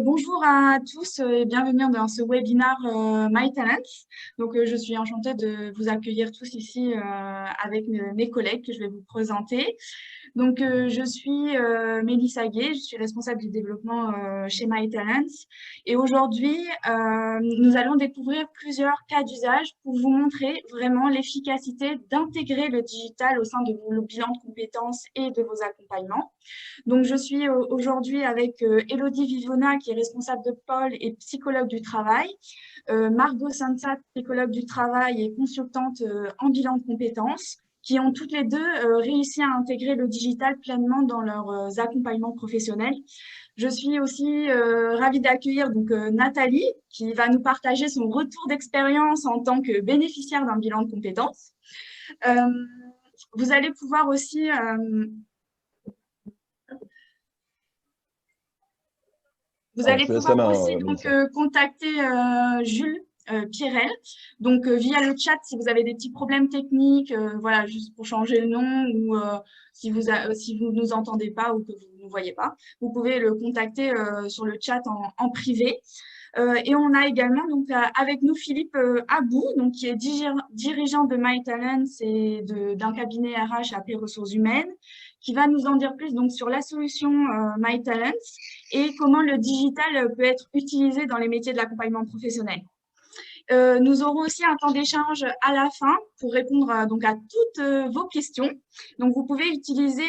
Bonjour à tous et bienvenue dans ce webinaire My Talents. Donc, je suis enchantée de vous accueillir tous ici avec mes collègues que je vais vous présenter. Donc, je suis Mélissa Gay, je suis responsable du développement chez My Talents. Et aujourd'hui, nous allons découvrir plusieurs cas d'usage pour vous montrer vraiment l'efficacité d'intégrer le digital au sein de vos bilans de compétences et de vos accompagnements. Donc, je suis aujourd'hui avec Elodie Vivona, qui est responsable de pôle et psychologue du travail, Margot Sansa, psychologue du travail et consultante en bilan de compétences, qui ont toutes les deux réussi à intégrer le digital pleinement dans leurs accompagnements professionnels. Je suis aussi ravie d'accueillir Nathalie, qui va nous partager son retour d'expérience en tant que bénéficiaire d'un bilan de compétences. Vous allez pouvoir aussi Vous Alors, allez je te laisse la pouvoir main, aussi Mélissa. contacter Jules Pierrel, donc via le chat si vous avez des petits problèmes techniques, voilà, juste pour changer le nom ou si vous nous entendez pas ou que vous ne nous voyez pas, vous pouvez le contacter sur le chat en privé. Et on a également avec nous Philippe Abou, donc qui est dirigeant de My Talents et d'un cabinet RH appelé Ressources Humaines, qui va nous en dire plus donc sur la solution My Talents et comment le digital peut être utilisé dans les métiers de l'accompagnement professionnel. Nous aurons aussi un temps d'échange à la fin pour répondre à toutes vos questions. Donc, vous pouvez utiliser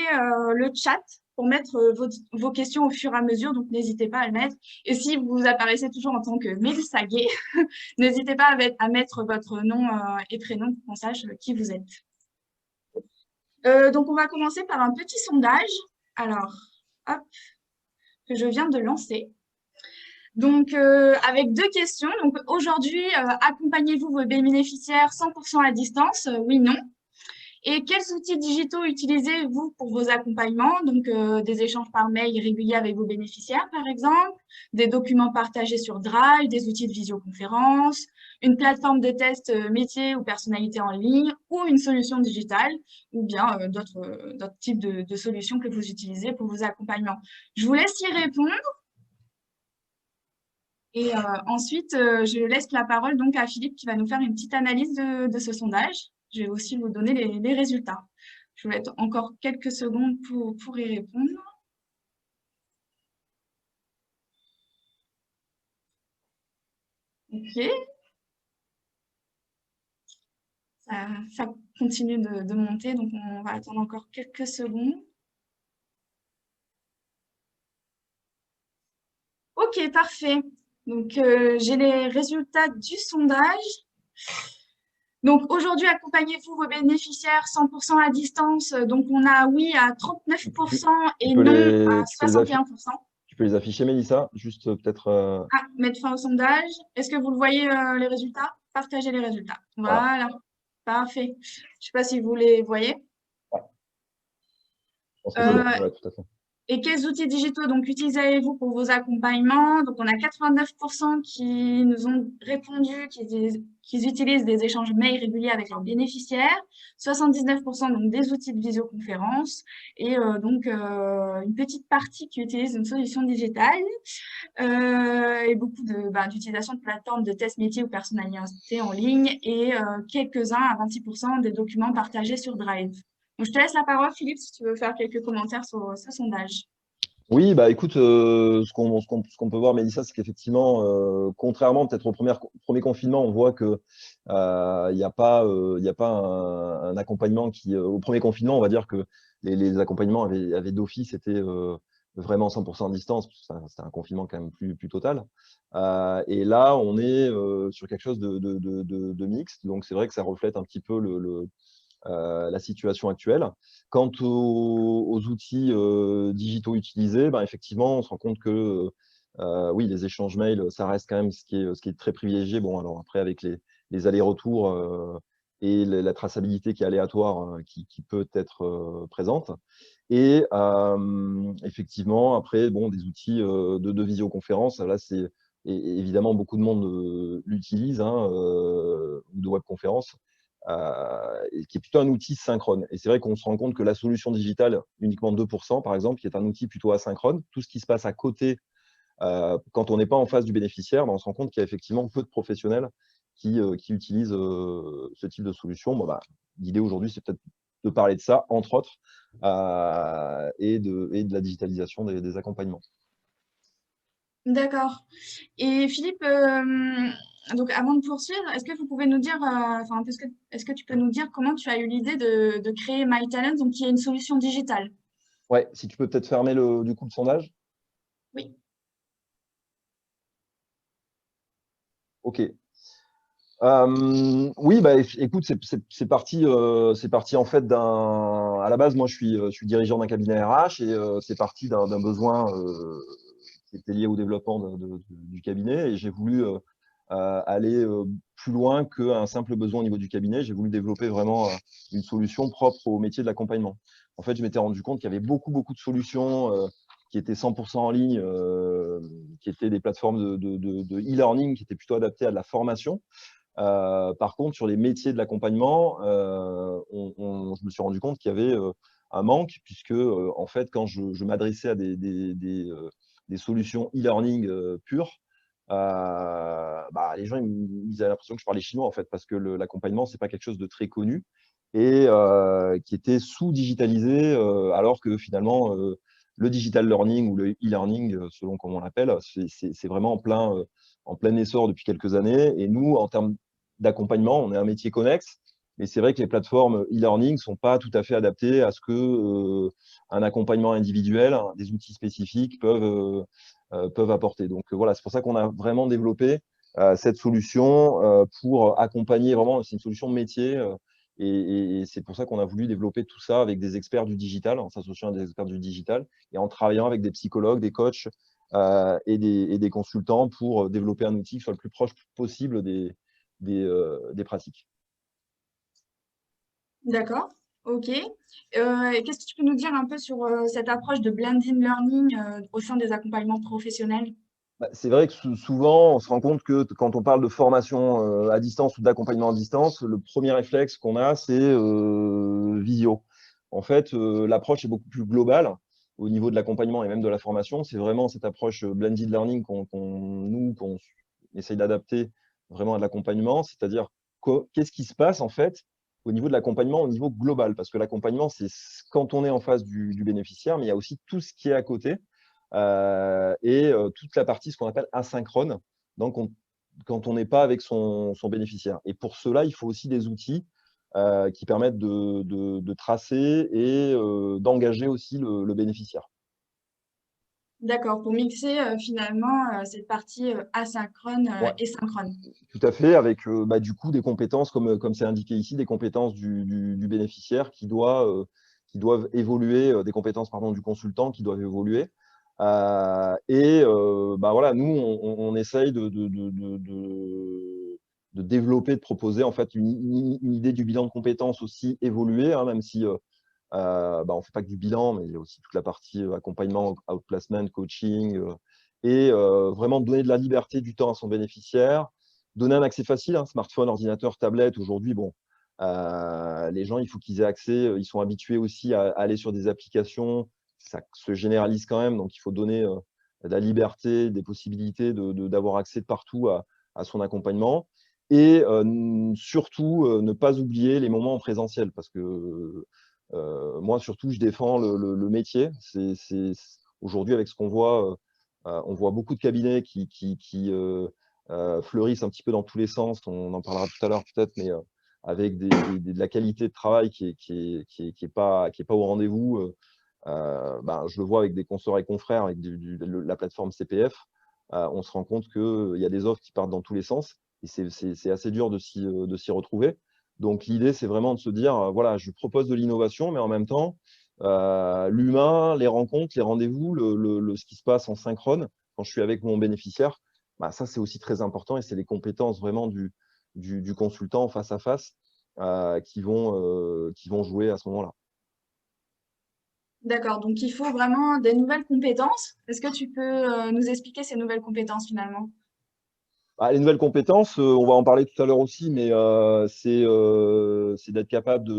le chat pour mettre vos questions au fur et à mesure, donc n'hésitez pas à le mettre. Et si vous apparaissez toujours en tant que Mélissa Gay, n'hésitez pas à mettre votre nom et prénom pour qu'on sache qui vous êtes. Donc, on va commencer par un petit sondage. Alors, hop, que je viens de lancer. Donc, avec deux questions. Donc, aujourd'hui, accompagnez-vous vos bénéficiaires 100% à distance? Oui, non. Et quels outils digitaux utilisez-vous pour vos accompagnements? Donc, des échanges par mail réguliers avec vos bénéficiaires, par exemple, des documents partagés sur Drive, des outils de visioconférence, une plateforme de test métier ou personnalité en ligne, ou une solution digitale, ou bien d'autres types de solutions que vous utilisez pour vos accompagnements. Je vous laisse y répondre. Et ensuite, je laisse la parole donc à Philippe qui va nous faire une petite analyse de ce sondage. Je vais aussi vous donner les résultats. Je vais mettre encore quelques secondes pour y répondre. OK. Ça continue de monter, donc on va attendre encore quelques secondes. OK, parfait. Donc, j'ai les résultats du sondage. Donc, aujourd'hui, accompagnez-vous vos bénéficiaires 100% à distance. Donc, on a oui à 39% et non à 61%. Tu peux les afficher, Mélissa? Juste peut-être… Ah, mettre fin au sondage. Est-ce que vous le voyez, les résultats? Partagez les résultats. Voilà. Voilà, parfait. Je ne sais pas si vous les voyez. Ouais. Je pense que c'est bon. Ouais, tout à fait. Et quels outils digitaux donc utilisez-vous pour vos accompagnements? Donc, on a 89% qui nous ont répondu qu'ils utilisent des échanges mail réguliers avec leurs bénéficiaires, 79% donc des outils de visioconférence et une petite partie qui utilise une solution digitale et beaucoup d'utilisation de plateformes de tests métiers ou personnalisés en ligne et quelques-uns à 26% des documents partagés sur Drive. Donc, je te laisse la parole, Philippe, si tu veux faire quelques commentaires sur ce sondage. Oui, bah écoute, ce qu'on peut voir, Mélissa, c'est qu'effectivement, contrairement peut-être au premier confinement, on voit que il n'y a pas, un accompagnement qui… au premier confinement, on va dire que les accompagnements avaient d'office, c'était vraiment 100% à distance, parce que c'était un confinement quand même plus total. Et là, on est sur quelque chose de mixte, donc c'est vrai que ça reflète un petit peu la situation actuelle. Quant aux outils digitaux utilisés, ben, effectivement, on se rend compte que oui, les échanges mails, ça reste quand même ce qui est très privilégié. Bon, alors après, avec les allers-retours et la traçabilité qui est aléatoire, qui peut être présente. Et effectivement, après, bon, des outils de visioconférence, là, c'est évidemment beaucoup de monde l'utilise, hein, ou de webconférence. Qui est plutôt un outil synchrone. Et c'est vrai qu'on se rend compte que la solution digitale, uniquement 2%, par exemple, qui est un outil plutôt asynchrone, tout ce qui se passe à côté quand on n'est pas en face du bénéficiaire, on se rend compte qu'il y a effectivement peu de professionnels qui utilisent ce type de solution. Bon, l'idée aujourd'hui, c'est peut-être de parler de ça, entre autres, et de la digitalisation des accompagnements. D'accord. Et Philippe, donc avant de poursuivre, est-ce que vous pouvez nous dire, enfin, est-ce que tu peux nous dire comment tu as eu l'idée de créer MyTalent, donc qui est une solution digitale? Ouais, si tu peux peut-être fermer du coup le sondage. Oui. Ok. Oui, écoute, c'est parti en fait d'un. À la base, moi, je suis dirigeant d'un cabinet RH et c'est parti d'un besoin qui était lié au développement du cabinet et j'ai voulu aller plus loin qu'un simple besoin au niveau du cabinet. J'ai voulu développer vraiment une solution propre au métier de l'accompagnement. En fait, je m'étais rendu compte qu'il y avait beaucoup de solutions qui étaient 100% en ligne, qui étaient des plateformes de e-learning qui étaient plutôt adaptées à de la formation. Par contre, sur les métiers de l'accompagnement, je me suis rendu compte qu'il y avait un manque, puisque en fait, quand je m'adressais à des solutions e-learning pures, les gens ils avaient l'impression que je parlais chinois, en fait, parce que l'accompagnement, ce n'est pas quelque chose de très connu et qui était sous-digitalisé, alors que finalement, le digital learning ou le e-learning, selon comment on l'appelle, c'est vraiment en plein essor depuis quelques années. Et nous, en termes d'accompagnement, on est un métier connexe, mais c'est vrai que les plateformes e-learning ne sont pas tout à fait adaptées à ce que un accompagnement individuel, des outils spécifiques peuvent apporter. Donc voilà, c'est pour ça qu'on a vraiment développé cette solution pour accompagner vraiment, c'est une solution métier. Et c'est pour ça qu'on a voulu développer tout ça avec des experts du digital, en s'associant à des experts du digital et en travaillant avec des psychologues, des coachs et des consultants pour développer un outil qui soit le plus proche possible des pratiques. D'accord. Ok. Qu'est-ce que tu peux nous dire un peu sur cette approche de blended learning au sein des accompagnements professionnels? C'est vrai que souvent, on se rend compte que quand on parle de formation à distance ou d'accompagnement à distance, le premier réflexe qu'on a, c'est visio. En fait, l'approche est beaucoup plus globale au niveau de l'accompagnement et même de la formation. C'est vraiment cette approche blended learning qu'on essaye d'adapter vraiment à de l'accompagnement, c'est-à-dire qu'est-ce qui se passe en fait au niveau de l'accompagnement au niveau global, parce que l'accompagnement, c'est quand on est en face du bénéficiaire, mais il y a aussi tout ce qui est à côté et toute la partie, ce qu'on appelle asynchrone, donc quand on n'est pas avec son bénéficiaire. Et pour cela, il faut aussi des outils qui permettent de tracer et d'engager aussi le bénéficiaire. D'accord, pour mixer finalement cette partie asynchrone Ouais, et synchrone. tout à fait, avec du coup des compétences, comme c'est indiqué ici, des compétences du bénéficiaire qui doivent évoluer, des compétences pardon, du consultant qui doivent évoluer. Voilà, nous, on essaye de développer, de proposer en fait une idée du bilan de compétences aussi évoluée, hein, même si on ne fait pas que du bilan, mais il y a aussi toute la partie accompagnement, outplacement, coaching, et vraiment donner de la liberté, du temps à son bénéficiaire, donner un accès facile, hein, smartphone, ordinateur, tablette. Aujourd'hui, les gens, il faut qu'ils aient accès, ils sont habitués aussi à aller sur des applications, ça se généralise quand même, donc il faut donner de la liberté, des possibilités d'avoir accès de partout à son accompagnement. Et surtout, ne pas oublier les moments en présentiel, parce que moi, surtout, je défends le métier. Aujourd'hui, avec ce qu'on voit, on voit beaucoup de cabinets qui fleurissent un petit peu dans tous les sens. On en parlera tout à l'heure peut-être, mais avec de la qualité de travail qui est pas au rendez-vous. Je le vois avec des consoeurs et confrères, avec la plateforme CPF. On se rend compte qu'il y a des offres qui partent dans tous les sens et c'est assez dur de s'y retrouver. Donc, l'idée, c'est vraiment de se dire, voilà, je propose de l'innovation, mais en même temps, l'humain, les rencontres, les rendez-vous, ce qui se passe en synchrone, quand je suis avec mon bénéficiaire, ça, c'est aussi très important et c'est les compétences vraiment du consultant face à face qui vont jouer à ce moment-là. D'accord, donc il faut vraiment des nouvelles compétences. Est-ce que tu peux nous expliquer ces nouvelles compétences finalement? Les nouvelles compétences, on va en parler tout à l'heure aussi, mais c'est d'être capable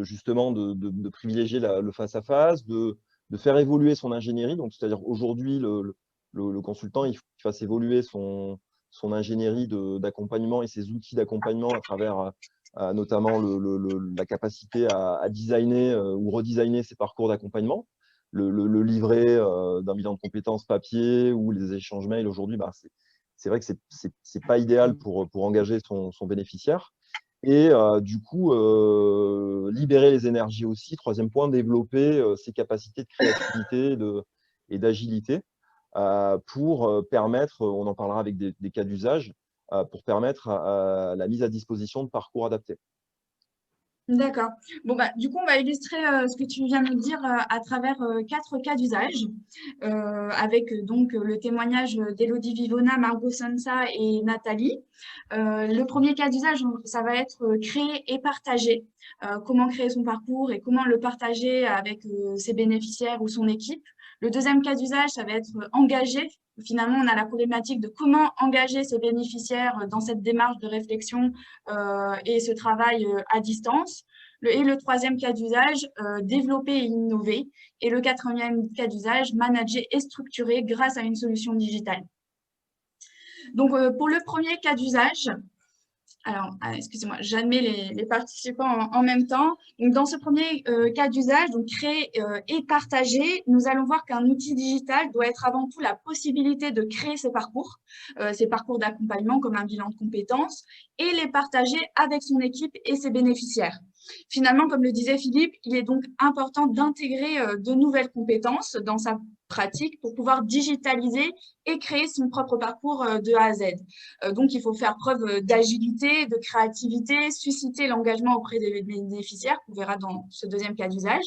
justement de privilégier le face-à-face, de faire évoluer son ingénierie. Donc, c'est-à-dire aujourd'hui, le consultant, il faut qu'il fasse évoluer son ingénierie d'accompagnement et ses outils d'accompagnement à travers notamment la capacité à designer ou redesigner ses parcours d'accompagnement. Le livret d'un bilan de compétences papier ou les échanges mails aujourd'hui, bah, c'est vrai que c'est pas idéal pour engager son bénéficiaire. Et du coup, libérer les énergies aussi. Troisième point, développer ses capacités de créativité et d'agilité pour permettre, on en parlera avec des cas d'usage, pour permettre la mise à disposition de parcours adaptés. D'accord. Bon, bah, du coup, on va illustrer ce que tu viens de dire à travers 4 cas d'usage, avec donc le témoignage d'Élodie Vivona, Margot Sansa et Nathalie. Le premier cas d'usage, ça va être créer et partager. Comment créer son parcours et comment le partager avec ses bénéficiaires ou son équipe. Le deuxième cas d'usage, ça va être engager. Finalement, on a la problématique de comment engager ses bénéficiaires dans cette démarche de réflexion et ce travail à distance. Et le troisième cas d'usage, développer et innover. Et le quatrième cas d'usage, manager et structurer grâce à une solution digitale. Donc, pour le premier cas d'usage, alors, excusez-moi, j'admets les participants en même temps. Donc, dans ce premier cas d'usage, donc créer et partager, nous allons voir qu'un outil digital doit être avant tout la possibilité de créer ses parcours d'accompagnement comme un bilan de compétences, et les partager avec son équipe et ses bénéficiaires. Finalement, comme le disait Philippe, il est donc important d'intégrer de nouvelles compétences dans sa pratique pour pouvoir digitaliser et créer son propre parcours de A à Z. Donc, il faut faire preuve d'agilité, de créativité, susciter l'engagement auprès des bénéficiaires, qu'on verra dans ce deuxième cas d'usage.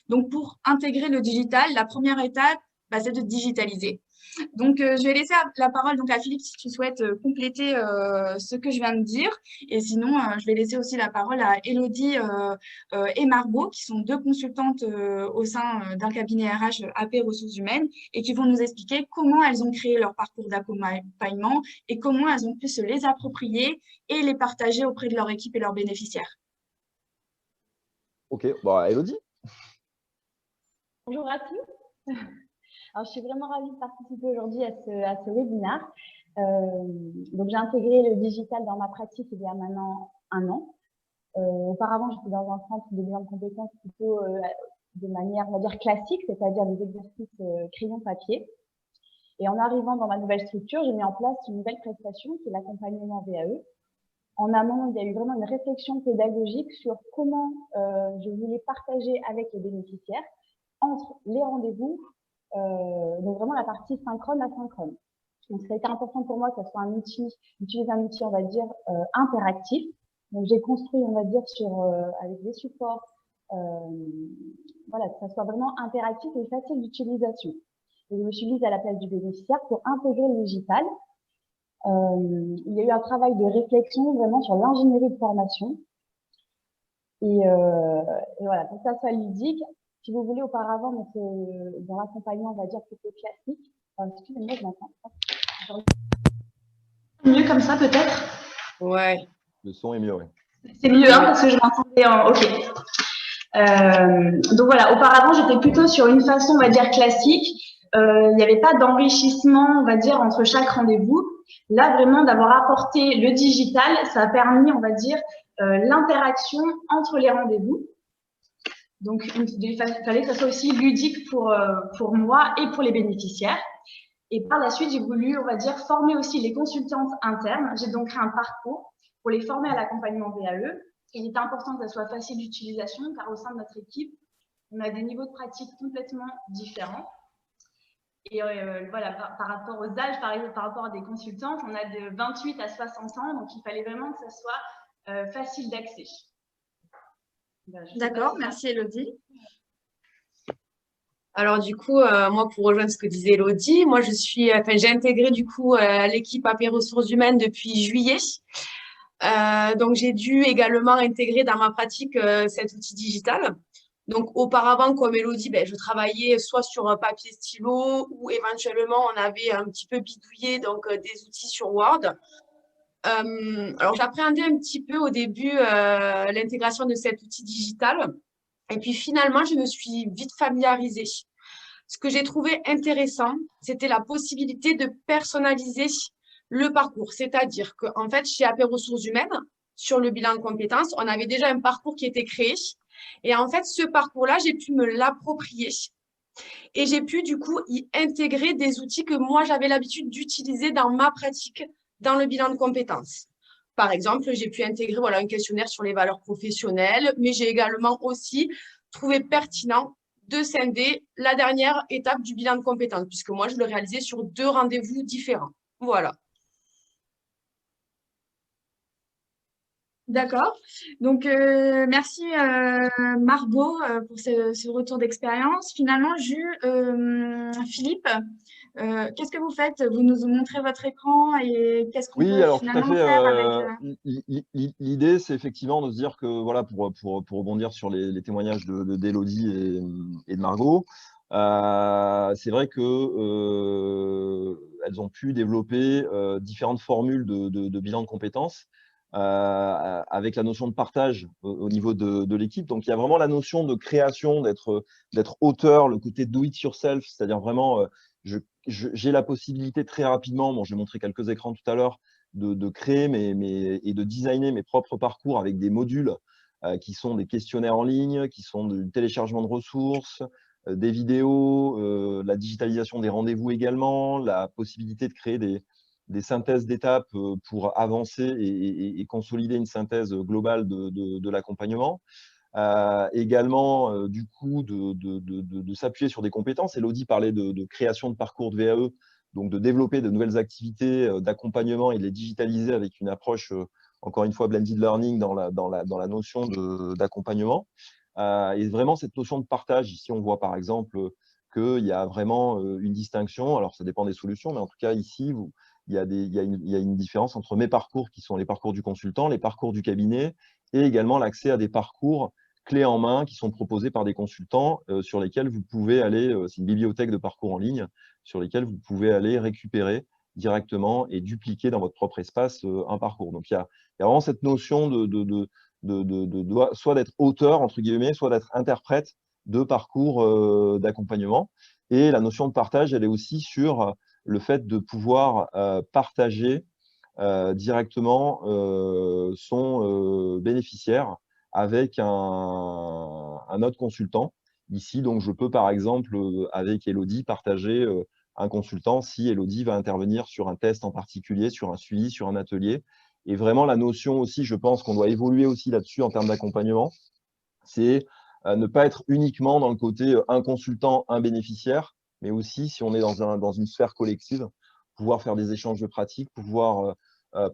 Donc, pour intégrer le digital, la première étape, c'est de digitaliser. Donc, je vais laisser la parole donc, à Philippe si tu souhaites compléter ce que je viens de dire. Et sinon, je vais laisser aussi la parole à Élodie et Margot, qui sont deux consultantes au sein d'un cabinet RH AP Ressources Humaines et qui vont nous expliquer comment elles ont créé leur parcours d'accompagnement et comment elles ont pu se les approprier et les partager auprès de leur équipe et leurs bénéficiaires. Ok, bah, Élodie. Bonjour à tous. Alors, je suis vraiment ravie de participer aujourd'hui à ce webinaire. Donc, j'ai intégré le digital dans ma pratique il y a maintenant 1 an. Auparavant, j'étais dans un centre de bilan de compétences plutôt de manière, on va dire, classique, c'est-à-dire des exercices crayon-papier. Et en arrivant dans ma nouvelle structure, j'ai mis en place une nouvelle prestation qui est l'accompagnement VAE. En amont, il y a eu vraiment une réflexion pédagogique sur comment je voulais partager avec les bénéficiaires entre les rendez-vous, donc vraiment la partie synchrone asynchrone. Donc ça a été important pour moi que ce soit un outil, utiliser un outil, on va dire, interactif. Donc j'ai construit, on va dire, avec des supports, voilà, que ça soit vraiment interactif et facile d'utilisation. Et je me suis mise à la place du bénéficiaire pour intégrer le digital. Il y a eu un travail de réflexion vraiment sur l'ingénierie de formation. Et voilà, pour que ça soit ludique, si vous voulez, auparavant, donc, dans l'accompagnement, on va dire plutôt classique. Excusez-moi, je m'entends. Mieux comme ça, peut-être? Ouais. Le son est mieux, oui. C'est mieux, hein, parce que je m'entendais en... OK. Donc voilà, auparavant, j'étais plutôt sur une façon, on va dire, classique. Il n'y avait pas d'enrichissement, on va dire, entre chaque rendez-vous. Là, vraiment, d'avoir apporté le digital, ça a permis, on va dire, l'interaction entre les rendez-vous. Donc, il fallait que ça soit aussi ludique pour moi et pour les bénéficiaires. Et par la suite, j'ai voulu, on va dire, former aussi les consultantes internes. J'ai donc créé un parcours pour les former à l'accompagnement VAE. Il est important que ça soit facile d'utilisation, car au sein de notre équipe, on a des niveaux de pratique complètement différents. Et voilà, par rapport aux âges, par exemple, par rapport à des consultantes, on a de 28 à 60 ans, donc il fallait vraiment que ça soit facile d'accès. D'accord, merci Élodie. Alors du coup, moi pour rejoindre ce que disait Élodie, moi j'ai intégré du coup l'équipe AP Ressources Humaines depuis juillet. Donc j'ai dû également intégrer dans ma pratique cet outil digital. Donc auparavant, comme Élodie, je travaillais soit sur un papier stylo ou éventuellement on avait un petit peu bidouillé donc des outils sur Word. Alors j'appréhendais un petit peu au début l'intégration de cet outil digital. Et puis finalement, je me suis vite familiarisée. ce que j'ai trouvé intéressant, c'était la possibilité de personnaliser le parcours. C'est-à-dire qu'en fait, chez AP Ressources Humaines, sur le bilan de compétences, on avait déjà un parcours qui était créé. Et en fait, ce parcours-là, j'ai pu me l'approprier. Et j'ai pu, du coup, y intégrer des outils que moi, j'avais l'habitude d'utiliser dans ma pratique, dans le bilan de compétences. Par exemple, j'ai pu intégrer voilà, un questionnaire sur les valeurs professionnelles, mais j'ai également aussi trouvé pertinent de scinder la dernière étape du bilan de compétences, puisque moi, je le réalisais sur 2 rendez-vous différents. Voilà. D'accord. Donc, merci Margot pour ce retour d'expérience. Finalement, Philippe, qu'est-ce que vous faites? Vous nous montrez votre écran et qu'est-ce qu'on Oui, peut alors tout à finalement fait. faire avec… L'idée, c'est effectivement de se dire que, voilà, pour rebondir sur les témoignages d'Élodie et de Margot, c'est vrai que elles ont pu développer différentes formules de bilan de compétences avec la notion de partage au niveau de l'équipe. Donc, il y a vraiment la notion de création, d'être auteur, le côté do it yourself, c'est-à-dire vraiment, j'ai la possibilité très rapidement, bon, je vais montrer quelques écrans tout à l'heure, de créer et de designer mes propres parcours avec des modules qui sont des questionnaires en ligne, qui sont du téléchargement de ressources, des vidéos, la digitalisation des rendez-vous également, la possibilité de créer des synthèses d'étapes pour avancer et consolider une synthèse globale de l'accompagnement. Également, du coup, de s'appuyer sur des compétences. Élodie parlait de création de parcours de VAE, donc de développer de nouvelles activités d'accompagnement et de les digitaliser avec une approche, encore une fois, blended learning dans la notion d'accompagnement. Et vraiment, cette notion de partage, ici, on voit par exemple qu'il y a vraiment une distinction. Alors, ça dépend des solutions, mais en tout cas, ici, il y a une différence entre mes parcours, qui sont les parcours du consultant, les parcours du cabinet, et également l'accès à des parcours clés en main qui sont proposés par des consultants sur lesquels vous pouvez aller, c'est une bibliothèque de parcours en ligne, sur lesquels vous pouvez aller récupérer directement et dupliquer dans votre propre espace un parcours. Donc, il y a vraiment cette notion soit d'être auteur, entre guillemets, soit d'être interprète de parcours d'accompagnement. Et la notion de partage, elle est aussi sur le fait de pouvoir partager directement son bénéficiaire avec un autre consultant. Ici, donc, je peux, par exemple, avec Élodie, partager un consultant si Élodie va intervenir sur un test en particulier, sur un suivi, sur un atelier. Et vraiment, la notion aussi, je pense qu'on doit évoluer aussi là-dessus en termes d'accompagnement, c'est ne pas être uniquement dans le côté un consultant, un bénéficiaire, mais aussi, si on est dans une sphère collective, pouvoir faire des échanges de pratiques, pouvoir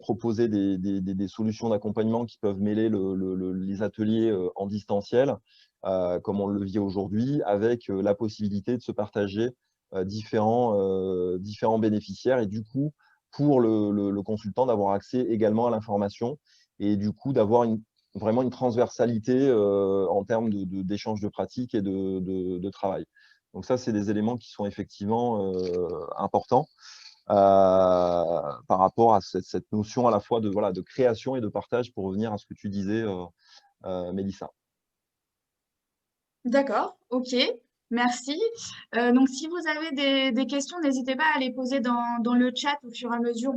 proposer des solutions d'accompagnement qui peuvent mêler les ateliers en distanciel, comme on le vit aujourd'hui, avec la possibilité de se partager différents bénéficiaires et du coup, pour le consultant, d'avoir accès également à l'information et du coup, d'avoir vraiment une transversalité en termes d'échange de pratiques et de travail. Donc ça, c'est des éléments qui sont effectivement importants par rapport à cette notion à la fois de création et de partage, pour revenir à ce que tu disais, Mélissa. D'accord, ok, merci. Donc, si vous avez des questions, n'hésitez pas à les poser dans le chat. Au fur et à mesure,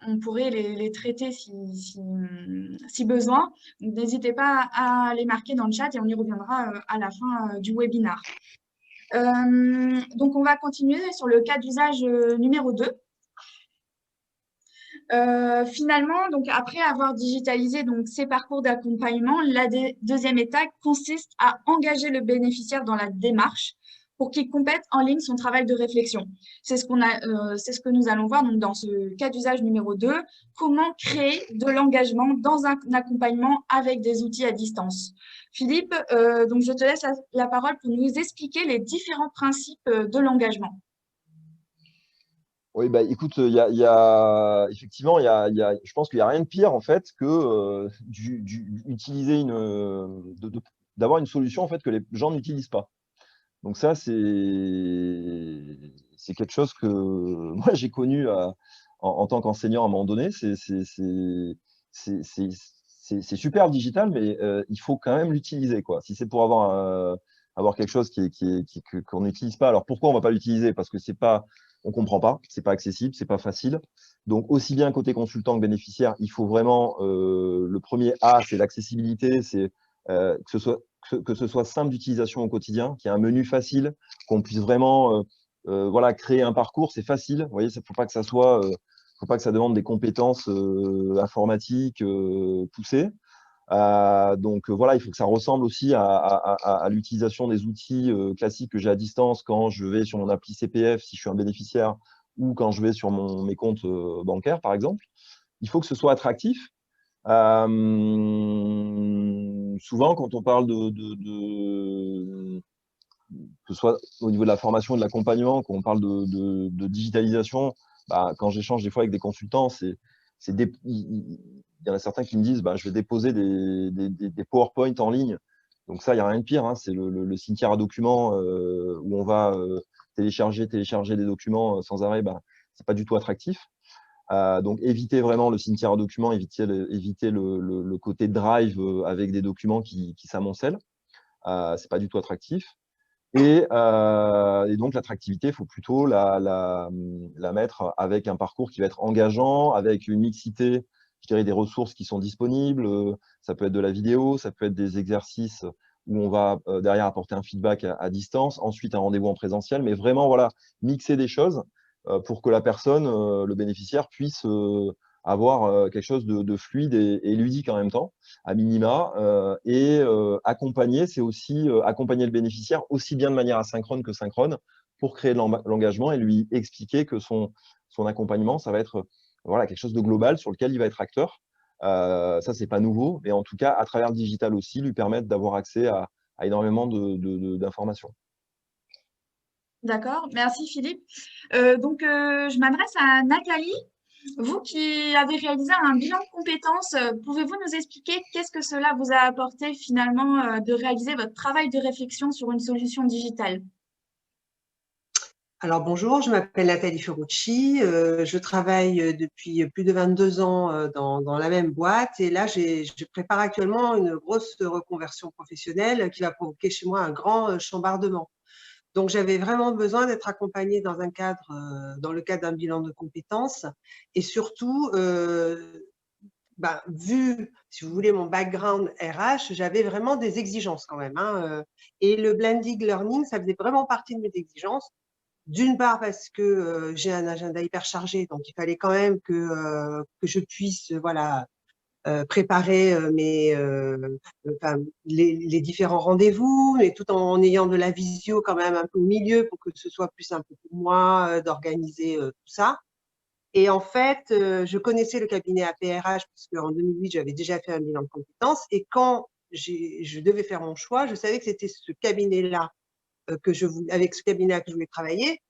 on pourrait les traiter si besoin. Donc, n'hésitez pas à les marquer dans le chat et on y reviendra à la fin du webinaire. Donc, on va continuer sur le cas d'usage numéro 2. Finalement, donc après avoir digitalisé donc ces parcours d'accompagnement, la deuxième étape consiste à engager le bénéficiaire dans la démarche pour qu'il complète en ligne son travail de réflexion. C'est ce que nous allons voir donc dans ce cas d'usage numéro 2, comment créer de l'engagement dans un accompagnement avec des outils à distance. Philippe, donc je te laisse la parole pour nous expliquer les différents principes de l'engagement. Oui, bah, écoute, effectivement, je pense qu'il n'y a rien de pire en fait que utiliser d'avoir une solution en fait que les gens n'utilisent pas. Donc ça, c'est quelque chose que moi j'ai connu en tant qu'enseignant à un moment donné. C'est super le digital, mais il faut quand même l'utiliser, quoi. Si c'est pour avoir avoir quelque chose qu'on n'utilise pas. Alors pourquoi on ne va pas l'utiliser? Parce que on ne comprend pas, ce n'est pas accessible, ce n'est pas facile. Donc aussi bien côté consultant que bénéficiaire, il faut vraiment, le premier A, c'est l'accessibilité, c'est que ce soit simple d'utilisation au quotidien, qu'il y ait un menu facile, qu'on puisse vraiment voilà, créer un parcours, c'est facile. Vous voyez, il ne faut pas que faut pas que ça demande des compétences informatiques poussées. Donc voilà, il faut que ça ressemble aussi à l'utilisation des outils classiques que j'ai à distance quand je vais sur mon appli CPF, si je suis un bénéficiaire, ou quand je vais sur mes comptes bancaires, par exemple. Il faut que ce soit attractif. Souvent, quand on parle que ce soit au niveau de la formation et de l'accompagnement, quand on parle de digitalisation, bah, quand j'échange des fois avec des consultants, il y en a certains qui me disent bah, je vais déposer des PowerPoint en ligne. Donc ça, il n'y a rien de pire, hein. C'est le cimetière à documents où on va télécharger des documents sans arrêt, bah, ce n'est pas du tout attractif. Donc éviter vraiment le cimetière à documents, éviter le côté drive avec des documents qui s'amoncellent. Ce n'est pas du tout attractif. Et donc, l'attractivité, il faut plutôt la mettre avec un parcours qui va être engageant, avec une mixité, je dirais, des ressources qui sont disponibles. Ça peut être de la vidéo, ça peut être des exercices où on va derrière apporter un feedback à distance, ensuite un rendez-vous en présentiel, mais vraiment, voilà, mixer des choses pour que la personne, le bénéficiaire, puisse avoir quelque chose de fluide et ludique en même temps, à minima. Accompagner, c'est aussi accompagner le bénéficiaire aussi bien de manière asynchrone que synchrone pour créer de l'engagement et lui expliquer que son accompagnement, ça va être voilà, quelque chose de global sur lequel il va être acteur. Ça, ce n'est pas nouveau, mais en tout cas, à travers le digital aussi, lui permettre d'avoir accès à énormément d'informations. D'accord, merci Philippe. Je m'adresse à Nathalie. Vous qui avez réalisé un bilan de compétences, pouvez-vous nous expliquer qu'est-ce que cela vous a apporté finalement de réaliser votre travail de réflexion sur une solution digitale? Alors bonjour, je m'appelle Nathalie Ferrucci, je travaille depuis plus de 22 ans dans la même boîte et là je prépare actuellement une grosse reconversion professionnelle qui va provoquer chez moi un grand chambardement. Donc j'avais vraiment besoin d'être accompagnée dans le cadre d'un bilan de compétences et surtout, vu, si vous voulez, mon background RH, j'avais vraiment des exigences quand même, hein, et le blended learning, ça faisait vraiment partie de mes exigences. D'une part parce que j'ai un agenda hyper chargé, donc il fallait quand même que je puisse voilà, préparer les différents rendez-vous, mais tout en ayant de la visio quand même un peu au milieu pour que ce soit plus simple pour moi d'organiser tout ça. Et en fait, je connaissais le cabinet APRH parce qu'en 2008, j'avais déjà fait un bilan de compétences. Et quand je devais faire mon choix, je savais que c'était ce cabinet-là avec ce cabinet que je voulais travailler.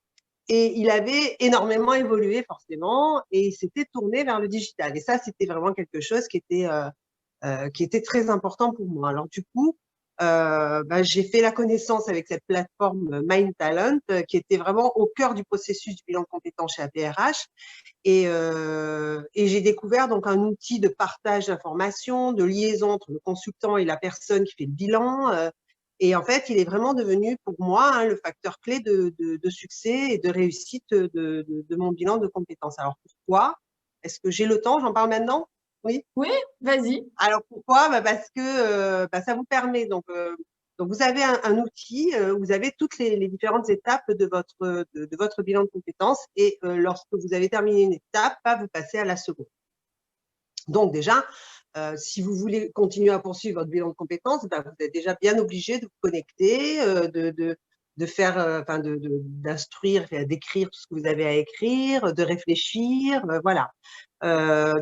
Et il avait énormément évolué forcément et il s'était tourné vers le digital. Et ça, c'était vraiment quelque chose qui était très important pour moi. Alors du coup, j'ai fait la connaissance avec cette plateforme MindTalent qui était vraiment au cœur du processus du bilan de compétences chez APRH. Et j'ai découvert donc un outil de partage d'informations, de liaison entre le consultant et la personne qui fait le bilan. Et en fait, il est vraiment devenu pour moi le facteur clé de succès et de réussite de mon bilan de compétences. Alors pourquoi? Est-ce que j'ai le temps? J'en parle maintenant? Oui. Oui, vas-y. Alors pourquoi? Parce que ça vous permet donc vous avez un outil où vous avez toutes les différentes étapes de votre bilan de compétences et lorsque vous avez terminé une étape, vous passez à la seconde. Donc déjà, si vous voulez continuer à poursuivre votre bilan de compétences, vous êtes déjà bien obligé de vous connecter, d'instruire, d'écrire tout ce que vous avez à écrire, de réfléchir, voilà.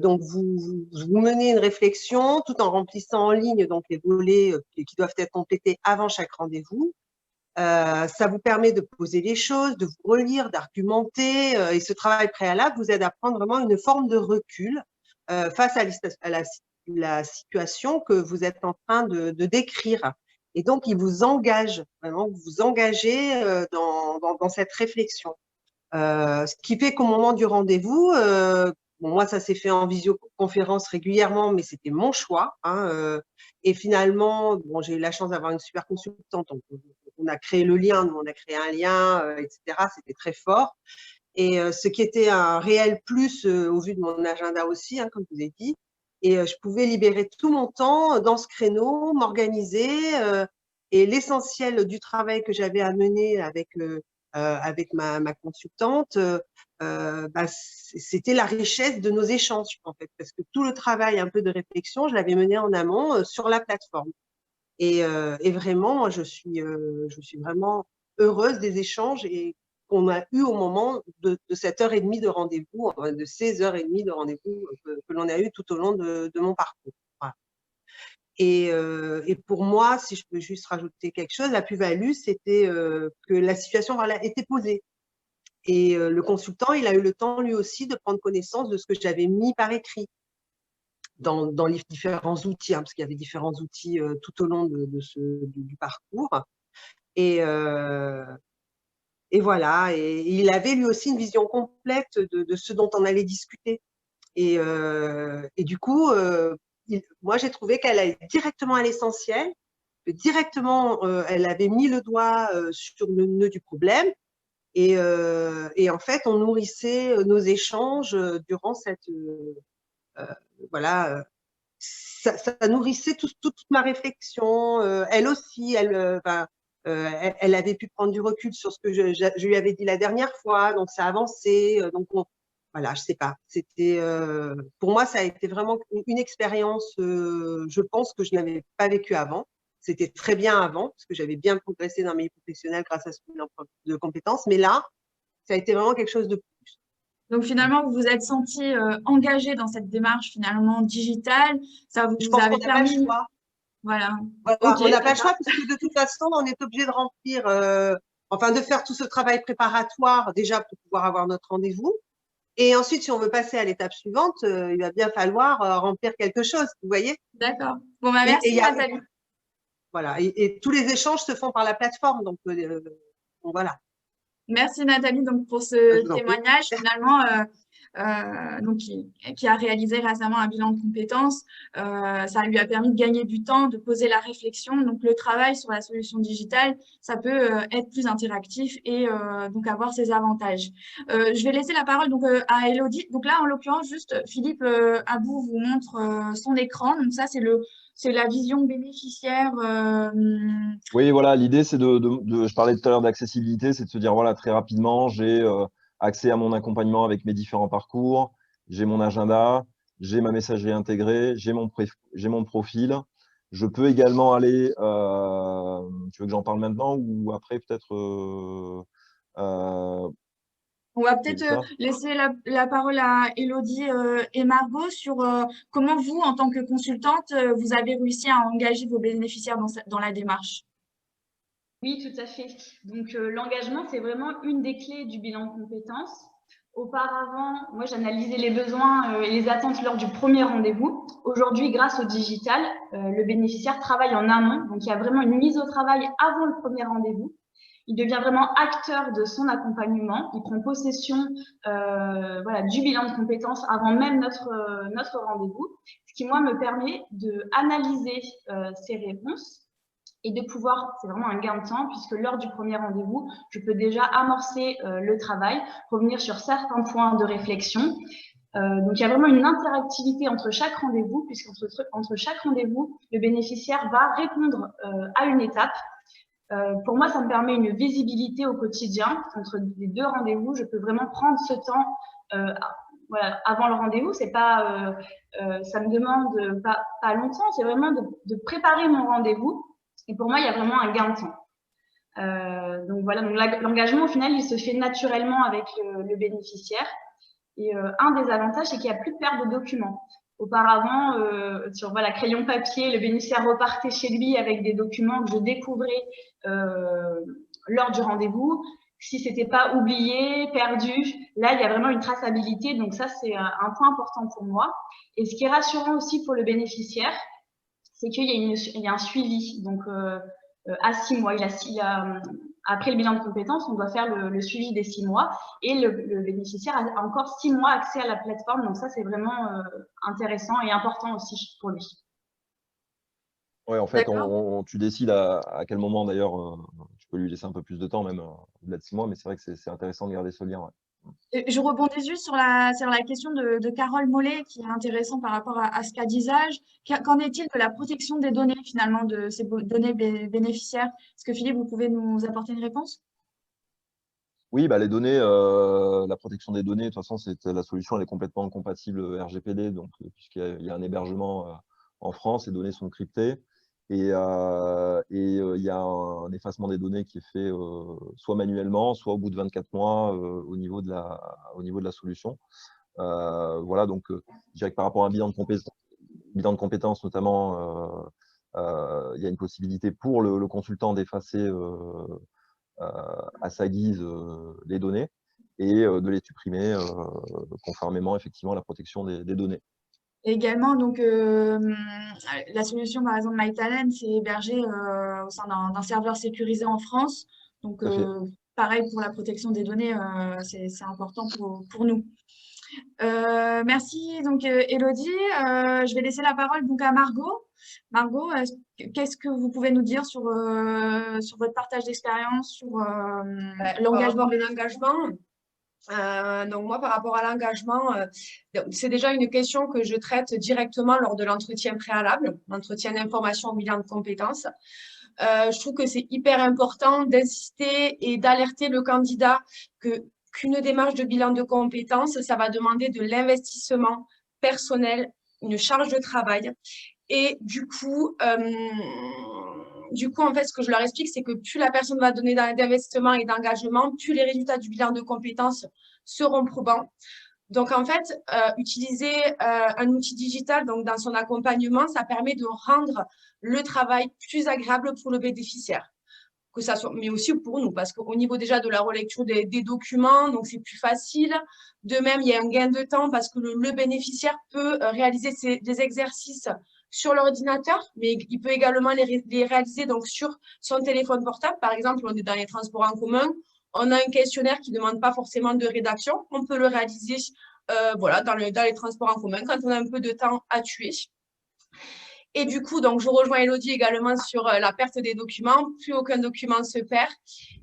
Donc vous menez une réflexion tout en remplissant en ligne donc les volets qui doivent être complétés avant chaque rendez-vous. Ça vous permet de poser les choses, de vous relire, d'argumenter et ce travail préalable vous aide à prendre vraiment une forme de recul face à la situation que vous êtes en train de décrire. Et donc, il vous engage, vraiment, vous vous engagez dans cette réflexion. Ce qui fait qu'au moment du rendez-vous, moi, ça s'est fait en visioconférence régulièrement, mais c'était mon choix. Et finalement, j'ai eu la chance d'avoir une super consultante, donc on a créé le lien, nous on a créé un lien, etc. C'était très fort. Et ce qui était un réel plus au vu de mon agenda aussi, hein, comme je vous ai dit. Et je pouvais libérer tout mon temps dans ce créneau, m'organiser. Et l'essentiel du travail que j'avais à mener avec ma consultante, bah, c'était la richesse de nos échanges, en fait. Parce que tout le travail un peu de réflexion, je l'avais mené en amont sur la plateforme. Et vraiment, moi, je suis vraiment heureuse des échanges et qu'on a eu au moment de cette heure et demie de rendez-vous, de ces heures et demie de rendez-vous que l'on a eu tout au long de mon parcours. Voilà. Et pour moi, si je peux juste rajouter quelque chose, la plus-value, c'était que la situation voilà, était posée. Et le consultant, il a eu le temps lui aussi de prendre connaissance de ce que j'avais mis par écrit dans les différents outils, hein, parce qu'il y avait différents outils tout au long du parcours. Et voilà, et il avait lui aussi une vision complète de ce dont on allait discuter. Et du coup, moi, j'ai trouvé qu'elle allait directement à l'essentiel, que directement, elle avait mis le doigt sur le nœud du problème. Et en fait, on nourrissait nos échanges durant cette… voilà, ça nourrissait toute ma réflexion. Elle aussi, elle avait pu prendre du recul sur ce que je lui avais dit la dernière fois, donc ça avançait. Donc voilà, je sais pas. C'était pour moi, ça a été vraiment une expérience. Je pense que je n'avais pas vécu avant. C'était très bien avant parce que j'avais bien progressé dans mes professionnels grâce à ce bilan de compétences, mais là, ça a été vraiment quelque chose de plus. Donc finalement, vous vous êtes senti engagé dans cette démarche finalement digitale. Ça vous Je pense avait qu'on n'a pas le permis… choix. Voilà. Voilà, Ok, on n'a pas le d'accord. choix puisque de toute façon, on est obligé de remplir, enfin de faire tout ce travail préparatoire déjà pour pouvoir avoir notre rendez-vous. Et ensuite, si on veut passer à l'étape suivante, il va bien falloir remplir quelque chose, vous voyez. D'accord. Bon, bah, Et merci Nathalie. voilà, et tous les échanges se font par la plateforme, donc voilà. Merci Nathalie donc, pour Je ce vous en prie. témoignage finalement donc, qui a réalisé récemment un bilan de compétences. Ça lui a permis de gagner du temps, de poser la réflexion. Donc le travail sur la solution digitale, ça peut être plus interactif et donc avoir ses avantages. Je vais laisser la parole donc, à Elodie. Donc là, en l'occurrence, juste Philippe Abou vous montre son écran. Donc ça, c'est la vision bénéficiaire. Oui, voilà, l'idée, c'est je parlais tout à l'heure d'accessibilité, c'est de se dire, voilà, très rapidement, j'ai accès à mon accompagnement avec mes différents parcours, j'ai mon agenda, j'ai ma messagerie intégrée, j'ai mon profil. Je peux également aller, tu veux que j'en parle maintenant ou après peut-être On va peut-être laisser la parole à Elodie et Margot sur comment vous, en tant que consultante, vous avez réussi à engager vos bénéficiaires dans la démarche. Oui, tout à fait. Donc, l'engagement, c'est vraiment une des clés du bilan de compétences. Auparavant, moi, j'analysais les besoins et les attentes lors du premier rendez-vous. Aujourd'hui, grâce au digital, le bénéficiaire travaille en amont. Donc, il y a vraiment une mise au travail avant le premier rendez-vous. Il devient vraiment acteur de son accompagnement. Il prend possession voilà, du bilan de compétences avant même notre rendez-vous, ce qui, moi, me permet d'analyser ses réponses et de pouvoir, c'est vraiment un gain de temps, puisque lors du premier rendez-vous, je peux déjà amorcer le travail, revenir sur certains points de réflexion. Donc, il y a vraiment une interactivité entre chaque rendez-vous, puisqu'entre chaque rendez-vous, le bénéficiaire va répondre à une étape. Pour moi, ça me permet une visibilité au quotidien. Entre les deux rendez-vous, je peux vraiment prendre ce temps voilà, avant le rendez-vous. C'est pas, ça me demande pas longtemps, c'est vraiment de préparer mon rendez-vous. Et pour moi, il y a vraiment un gain de temps. Donc voilà, donc l'engagement, au final, il se fait naturellement avec le bénéficiaire. Et un des avantages, c'est qu'il n'y a plus de perte de documents. Auparavant, sur voilà, crayon papier, le bénéficiaire repartait chez lui avec des documents que je découvrais lors du rendez-vous. Si ce n'était pas oublié, perdu, là, il y a vraiment une traçabilité. Donc ça, c'est un point important pour moi. Et ce qui est rassurant aussi pour le bénéficiaire, c'est qu'il y a un suivi. Donc, à 6 mois, après le bilan de compétences, on doit faire le suivi des 6 mois et le bénéficiaire a encore 6 mois accès à la plateforme. Donc ça, c'est vraiment intéressant et important aussi pour lui. Ouais, en fait, D'accord. tu décides à quel moment, d'ailleurs, tu peux lui laisser un peu plus de temps, même au-delà de 6 mois, mais c'est vrai que c'est intéressant de garder ce lien. Ouais. Et je rebondis juste sur la question de Carole Mollet, qui est intéressante par rapport à ce cas d'usage. Qu'en est-il de la protection des données, finalement, de ces données bénéficiaires? Est-ce que Philippe, vous pouvez nous apporter une réponse? Oui, bah, les données, la protection des données, de toute façon, la solution, elle est complètement compatible RGPD, donc, puisqu'il y a un hébergement en France, les données sont cryptées. Et il y a un effacement des données qui est fait soit manuellement, soit au bout de 24 mois au niveau de la solution. Voilà, donc je dirais que par rapport à un bilan de compétences notamment, il y a une possibilité pour le consultant d'effacer à sa guise les données et de les supprimer conformément effectivement à la protection des données. Et également, donc, la solution, par exemple, MyTalent, c'est hébergé au sein d'un serveur sécurisé en France. Donc, Tout à fait. pareil pour la protection des données, c'est important pour nous. Merci, donc, Élodie. Je vais laisser la parole donc, à Margot. Margot, qu'est-ce que vous pouvez nous dire sur votre partage d'expérience, sur Par l'engagement rapport à bénévole? l'engagement, donc moi, par rapport à l'engagement, c'est déjà une question que je traite directement lors de l'entretien préalable, l'entretien d'information au bilan de compétences. Je trouve que c'est hyper important d'insister et d'alerter le candidat qu'une démarche de bilan de compétences, ça va demander de l'investissement personnel, une charge de travail. Et du coup, en fait, ce que je leur explique, c'est que plus la personne va donner d'investissement et d'engagement, plus les résultats du bilan de compétences seront probants. Donc, en fait, utiliser un outil digital donc, dans son accompagnement, ça permet de rendre le travail plus agréable pour le bénéficiaire. Que ça soit, mais aussi pour nous, parce qu'au niveau déjà de la relecture des documents, donc c'est plus facile. De même, il y a un gain de temps parce que le bénéficiaire peut réaliser des exercices sur l'ordinateur, mais il peut également les réaliser donc sur son téléphone portable. Par exemple, on est dans les transports en commun, on a un questionnaire qui ne demande pas forcément de rédaction, on peut le réaliser voilà, dans les transports en commun quand on a un peu de temps à tuer. Et du coup, donc, je rejoins Élodie également sur la perte des documents. Plus aucun document se perd.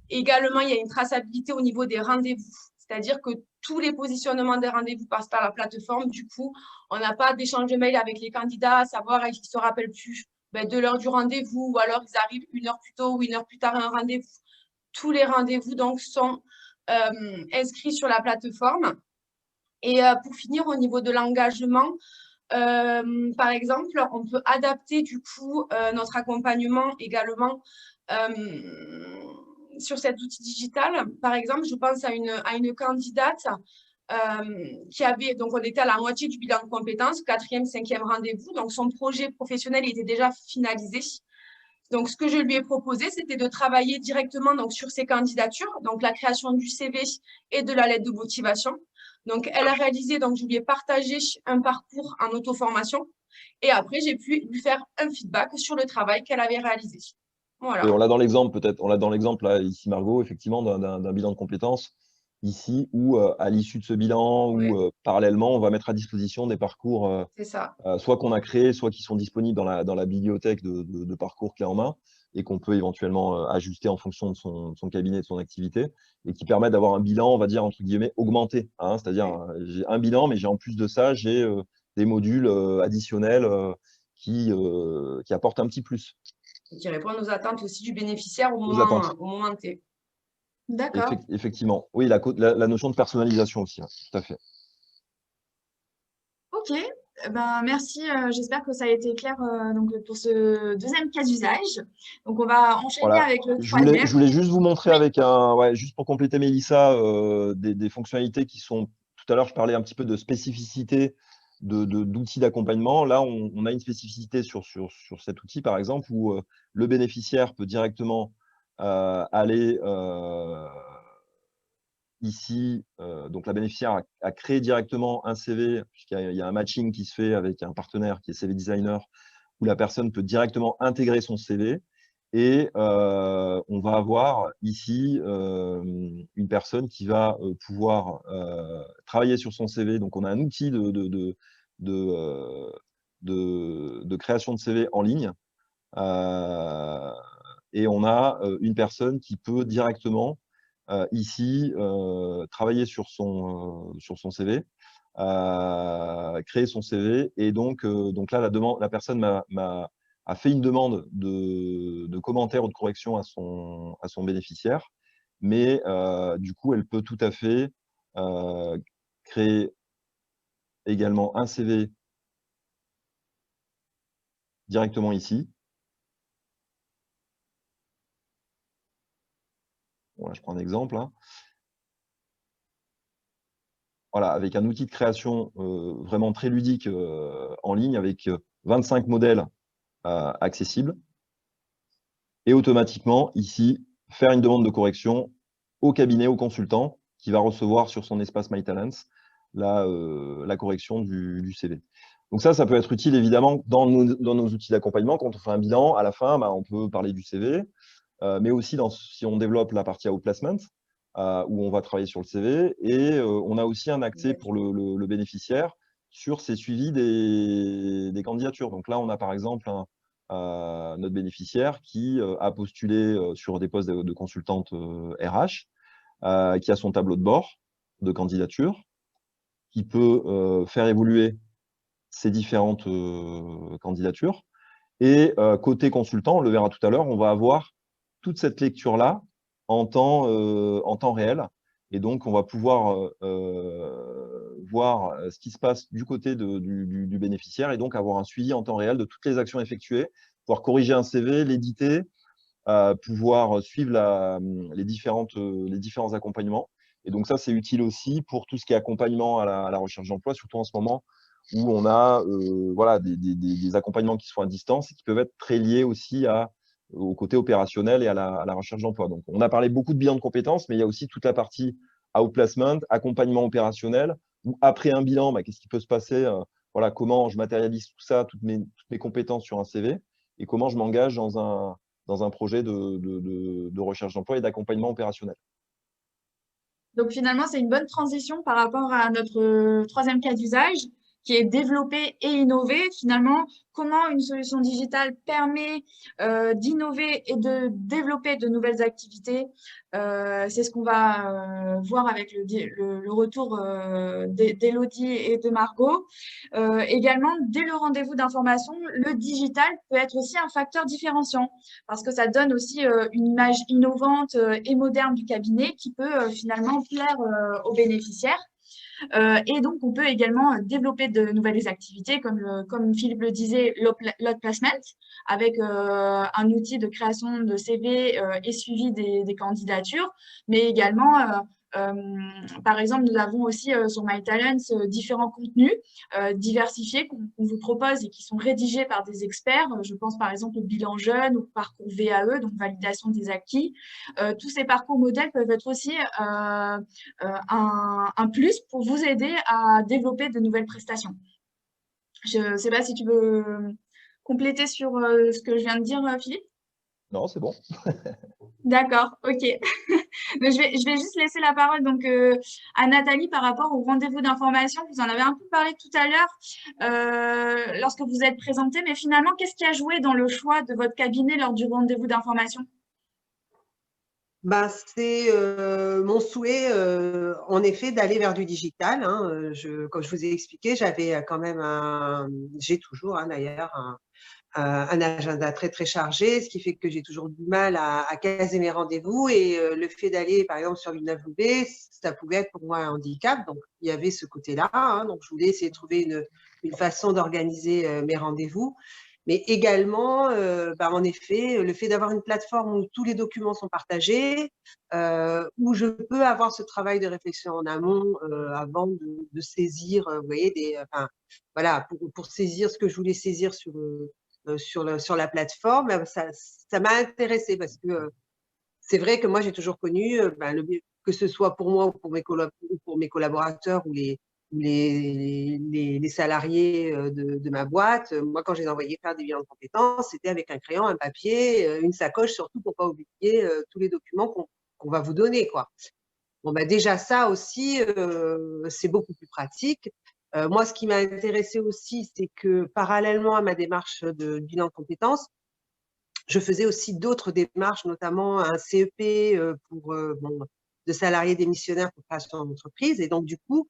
Également, il y a une traçabilité au niveau des rendez-vous. C'est-à-dire que tous les positionnements des rendez-vous passent par la plateforme. Du coup, on n'a pas d'échange de mail avec les candidats, à savoir qu'ils ne se rappellent plus de l'heure du rendez-vous ou alors ils arrivent 1 heure plus tôt ou 1 heure plus tard à un rendez-vous. Tous les rendez-vous donc sont inscrits sur la plateforme. Et pour finir, au niveau de l'engagement, par exemple, on peut adapter du coup notre accompagnement également sur cet outil digital. Par exemple, je pense à une candidate qui avait, donc on était à la moitié du bilan de compétences, 4e, 5e rendez-vous, donc son projet professionnel était déjà finalisé. Donc, ce que je lui ai proposé, c'était de travailler directement donc, sur ses candidatures, donc la création du CV et de la lettre de motivation. Donc, elle a réalisé, donc je lui ai partagé un parcours en auto-formation et après, j'ai pu lui faire un feedback sur le travail qu'elle avait réalisé. Oui, Voilà. on l'a dans l'exemple, peut-être. On l'a dans l'exemple, là, ici, Margot, effectivement, d'un bilan de compétences, ici, où, à l'issue de ce bilan, Oui, ou parallèlement, on va mettre à disposition des parcours, c'est ça. soit qu'on a créés, soit qui sont disponibles dans la bibliothèque de parcours clé en main, et qu'on peut éventuellement ajuster en fonction de son cabinet, de son activité, et qui permettent d'avoir un bilan, on va dire, entre guillemets, augmenté. Hein, c'est-à-dire, j'ai un bilan, mais j'ai en plus de ça, j'ai des modules additionnels qui apportent un petit plus Qui répondent aux attentes aussi du bénéficiaire aux attentes. au moment T. D'accord. Effectivement. Oui, la notion de personnalisation aussi, hein, tout à fait. Ok, ben, merci. J'espère que ça a été clair donc, pour ce deuxième cas d'usage. Donc, on va enchaîner Voilà. avec le Je troisième. voulais juste vous montrer Oui, avec ouais, juste pour compléter Mélissa, des fonctionnalités qui sont, tout à l'heure, je parlais un petit peu de spécificité d'outils d'accompagnement. Là, on a une spécificité sur cet outil, par exemple, où le bénéficiaire peut directement aller ici, donc la bénéficiaire a créé directement un CV, puisqu'il y a un matching qui se fait avec un partenaire qui est CV Designer, où la personne peut directement intégrer son CV. Et on va avoir ici une personne qui va pouvoir travailler sur son CV. Donc, on a un outil de création de CV en ligne Et on a une personne qui peut directement ici travailler sur son CV, créer son CV. Et donc là, la personne a fait une demande de commentaire ou de correction à son bénéficiaire. Mais du coup, elle peut tout à fait créer également un CV directement ici. Voilà, je prends un exemple. Hein. Voilà, avec un outil de création vraiment très ludique en ligne, avec 25 modèles accessibles. Et automatiquement, ici, faire une demande de correction au cabinet, au consultant, qui va recevoir sur son espace MyTalents la correction du CV. Donc ça peut être utile évidemment dans nos outils d'accompagnement. Quand on fait un bilan, à la fin, on peut parler du CV, mais aussi si on développe la partie outplacement, où on va travailler sur le CV, et on a aussi un accès pour le bénéficiaire sur ses suivis des candidatures. Donc là, on a par exemple notre bénéficiaire qui a postulé sur des postes de consultante RH, qui a son tableau de bord de candidature, qui peut faire évoluer ces différentes candidatures. Et côté consultant, on le verra tout à l'heure, on va avoir toute cette lecture-là en temps réel. Et donc, on va pouvoir voir ce qui se passe du côté du bénéficiaire et donc avoir un suivi en temps réel de toutes les actions effectuées, pouvoir corriger un CV, l'éditer, pouvoir suivre les différents accompagnements. Et donc ça, c'est utile aussi pour tout ce qui est accompagnement à la recherche d'emploi, surtout en ce moment où on a voilà, des accompagnements qui sont à distance et qui peuvent être très liés aussi au côté opérationnel et à la recherche d'emploi. Donc, on a parlé beaucoup de bilan de compétences, mais il y a aussi toute la partie outplacement, accompagnement opérationnel, où après un bilan, qu'est-ce qui peut se passer, voilà, comment je matérialise tout ça, toutes mes compétences sur un CV, et comment je m'engage dans un projet de recherche d'emploi et d'accompagnement opérationnel. Donc finalement, c'est une bonne transition par rapport à notre troisième cas d'usage, qui est développer et innover. Finalement, comment une solution digitale permet d'innover et de développer de nouvelles activités. C'est ce qu'on va voir avec le retour d'Élodie et de Margot. Également, dès le rendez-vous d'information, le digital peut être aussi un facteur différenciant parce que ça donne aussi une image innovante et moderne du cabinet qui peut finalement plaire aux bénéficiaires. Et donc, on peut également développer de nouvelles activités, comme Philippe le disait, l'outplacement, avec un outil de création de CV et suivi des candidatures, mais également, par exemple, nous avons aussi sur MyTalents différents contenus diversifiés qu'on vous propose et qui sont rédigés par des experts. Je pense par exemple au bilan jeune ou au parcours VAE, donc validation des acquis. Tous ces parcours modèles peuvent être aussi un plus pour vous aider à développer de nouvelles prestations. Je ne sais pas si tu veux compléter sur ce que je viens de dire, Philippe. Non, c'est bon. D'accord, ok. Je vais juste laisser la parole donc, à Nathalie par rapport au rendez-vous d'information. Vous en avez un peu parlé tout à l'heure lorsque vous êtes présentée, mais finalement, qu'est-ce qui a joué dans le choix de votre cabinet lors du rendez-vous d'information? C'est mon souhait, en effet, d'aller vers du digital. Hein. Comme je vous ai expliqué, j'avais quand même j'ai toujours d'ailleurs un agenda très très chargé, ce qui fait que j'ai toujours du mal à caser mes rendez-vous. Et le fait d'aller, par exemple, sur l'UNAVB, ça pouvait être pour moi un handicap. Donc, il y avait ce côté-là. Hein. Donc, je voulais essayer de trouver une façon d'organiser mes rendez-vous. Mais également, en effet, le fait d'avoir une plateforme où tous les documents sont partagés, où je peux avoir ce travail de réflexion en amont avant de saisir, vous voyez, voilà, pour saisir ce que je voulais saisir sur la plateforme, ça m'a intéressée parce que c'est vrai que moi, j'ai toujours connu, que ce soit pour moi ou pour mes collaborateurs ou les salariés de ma boîte, moi, quand je les envoyais faire des bilans de compétences, c'était avec un crayon, un papier, une sacoche, surtout pour ne pas oublier tous les documents qu'on va vous donner, quoi. Bon, déjà, ça aussi, c'est beaucoup plus pratique. Moi, ce qui m'a intéressé aussi, c'est que parallèlement à ma démarche de bilan de compétences, je faisais aussi d'autres démarches, notamment un CEP pour de salariés démissionnaires pour création d'entreprise. Et donc, du coup,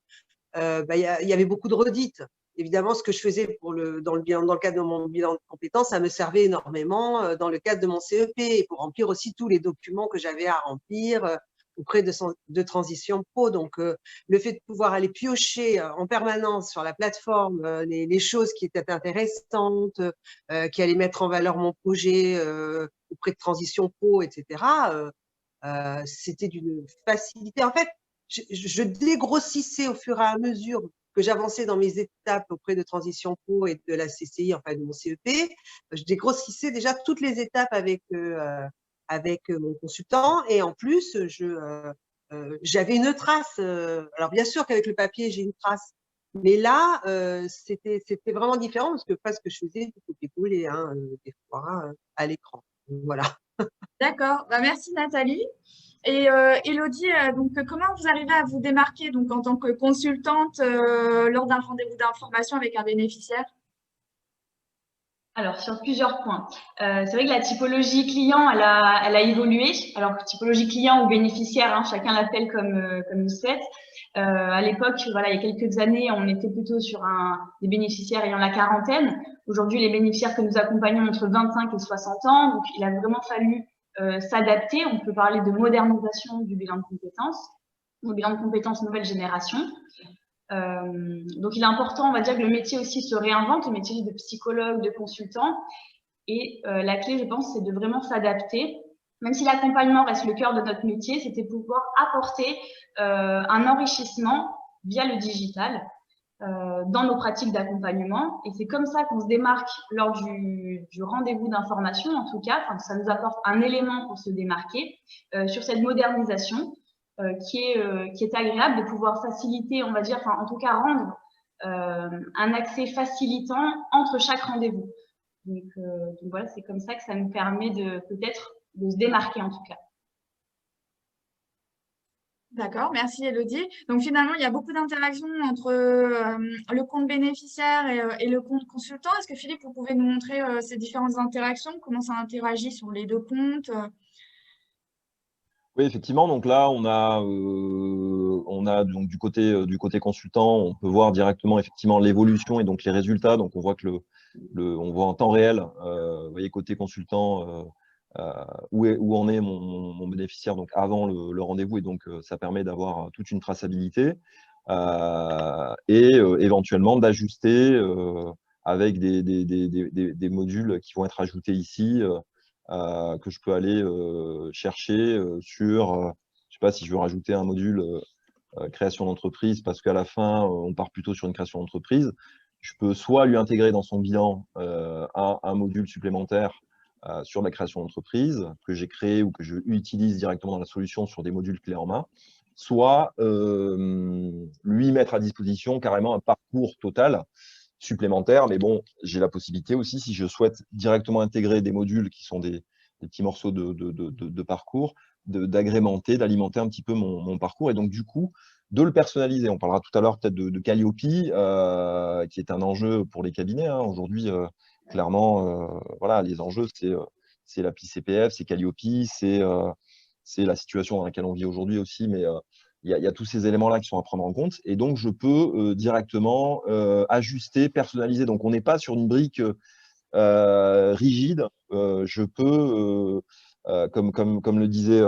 il y avait beaucoup de redites. Évidemment, ce que je faisais dans le cadre de mon bilan de compétences, ça me servait énormément dans le cadre de mon CEP et pour remplir aussi tous les documents que j'avais à remplir auprès de Transition Pro. Donc, le fait de pouvoir aller piocher en permanence sur la plateforme les choses qui étaient intéressantes, qui allaient mettre en valeur mon projet auprès de Transition Pro, etc., c'était d'une facilité. En fait, je dégrossissais au fur et à mesure que j'avançais dans mes étapes auprès de Transition Pro et de la CCI, enfin de mon CEP. Je dégrossissais déjà toutes les étapes avec mon consultant et en plus, j'avais une trace. Alors bien sûr qu'avec le papier, j'ai une trace. Mais là, c'était vraiment différent parce que pas ce que je faisais du copier-coller des fois à l'écran. Voilà. D'accord. Bah, merci Nathalie. Et Élodie, donc, comment vous arrivez à vous démarquer donc, en tant que consultante lors d'un rendez-vous d'information avec un bénéficiaire? Alors, sur plusieurs points. C'est vrai que la typologie client, elle a évolué. Alors, typologie client ou bénéficiaire, hein, chacun l'appelle comme il souhaite. À l'époque, voilà, il y a quelques années, on était plutôt sur des bénéficiaires ayant la quarantaine. Aujourd'hui, les bénéficiaires que nous accompagnons ont entre 25 et 60 ans. Donc, il a vraiment fallu s'adapter. On peut parler de modernisation du bilan de compétences, du bilan de compétences nouvelle génération. Donc, il est important, on va dire, que le métier aussi se réinvente, le métier de psychologue, de consultant. Et la clé, je pense, c'est de vraiment s'adapter. Même si l'accompagnement reste le cœur de notre métier, c'était pouvoir apporter un enrichissement via le digital dans nos pratiques d'accompagnement. Et c'est comme ça qu'on se démarque lors du rendez-vous d'information, en tout cas. Enfin, ça nous apporte un élément pour se démarquer sur cette modernisation qui est agréable de pouvoir faciliter, on va dire, enfin, en tout cas rendre un accès facilitant entre chaque rendez-vous. Donc voilà, c'est comme ça que ça nous permet peut-être de se démarquer en tout cas. D'accord, merci Élodie. Donc finalement, il y a beaucoup d'interactions entre le compte bénéficiaire et le compte consultant. Est-ce que Philippe, vous pouvez nous montrer ces différentes interactions, comment ça interagit sur les deux comptes? Oui, effectivement. Donc là, on a donc du côté consultant, on peut voir directement effectivement l'évolution et donc les résultats. Donc on voit que on voit en temps réel, vous voyez côté consultant, où en est mon bénéficiaire donc avant le rendez-vous et donc ça permet d'avoir toute une traçabilité et éventuellement d'ajuster avec des modules qui vont être ajoutés ici. Que je peux aller chercher sur, je sais pas si je veux rajouter un module création d'entreprise parce qu'à la fin, on part plutôt sur une création d'entreprise. Je peux soit lui intégrer dans son bilan un module supplémentaire sur la création d'entreprise que j'ai créé ou que je utilise directement dans la solution sur des modules clés en main, soit lui mettre à disposition carrément un parcours total supplémentaire. Mais bon, j'ai la possibilité aussi, si je souhaite directement intégrer des modules qui sont des petits morceaux de parcours, d'agrémenter, d'alimenter un petit peu mon parcours et donc du coup, de le personnaliser. On parlera tout à l'heure peut-être de Calliope, qui est un enjeu pour les cabinets. Hein. Aujourd'hui, clairement, voilà, les enjeux, c'est l'appli CPF, c'est Calliope, c'est la situation dans laquelle on vit aujourd'hui aussi, mais il y a tous ces éléments-là qui sont à prendre en compte. Et donc, je peux directement ajuster, personnaliser. Donc, on n'est pas sur une brique rigide. Je peux, comme le disait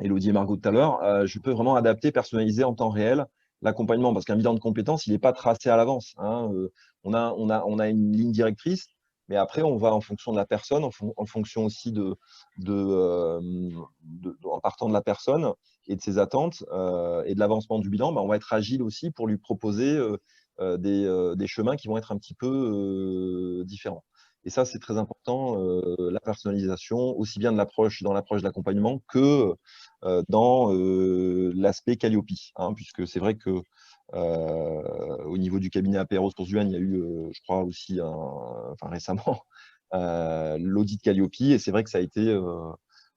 Élodie et Margot tout à l'heure, je peux vraiment adapter, personnaliser en temps réel l'accompagnement. Parce qu'un bilan de compétences, il n'est pas tracé à l'avance. Hein. On a une ligne directrice, mais après, on va en fonction de la personne, en fonction aussi en partant de la personne et de ses attentes et de l'avancement du bilan, on va être agile aussi pour lui proposer des chemins qui vont être un petit peu différents. Et ça, c'est très important, la personnalisation, aussi bien dans l'approche d'accompagnement que dans l'aspect Calliope, hein, puisque c'est vrai que au niveau du cabinet APR ressources humaines, il y a eu, je crois aussi, récemment, l'audit Calliope, et c'est vrai que ça a été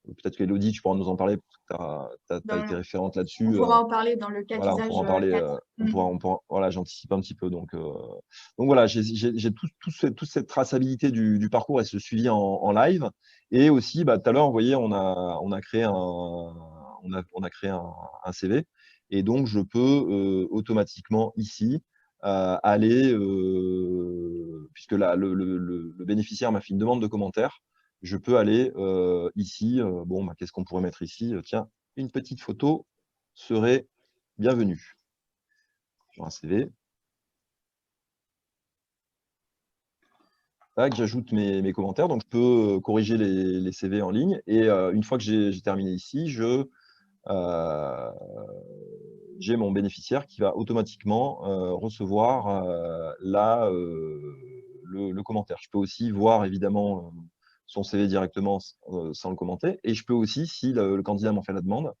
peut-être qu'Élodie, tu pourras nous en parler, parce que tu as été référente là-dessus. On pourra en parler dans le cas voilà, d'usage on pourra en parler, 4. Voilà, j'anticipe un petit peu. Donc voilà, j'ai toute cette traçabilité du parcours et ce suivi en live. Et aussi, bah, tout à l'heure, vous voyez, on a créé un CV. Et donc, je peux automatiquement ici aller, puisque là, le bénéficiaire m'a fait une demande de commentaire, je peux aller ici. Bon, bah, qu'est-ce qu'on pourrait mettre ici? Tiens, une petite photo serait bienvenue sur un CV. J'ajoute mes commentaires, donc je peux corriger les CV en ligne. Et une fois que j'ai terminé ici, j'ai mon bénéficiaire qui va automatiquement recevoir le commentaire. Je peux aussi voir évidemment son CV directement sans le commenter. Et je peux aussi, si le candidat m'en fait la demande,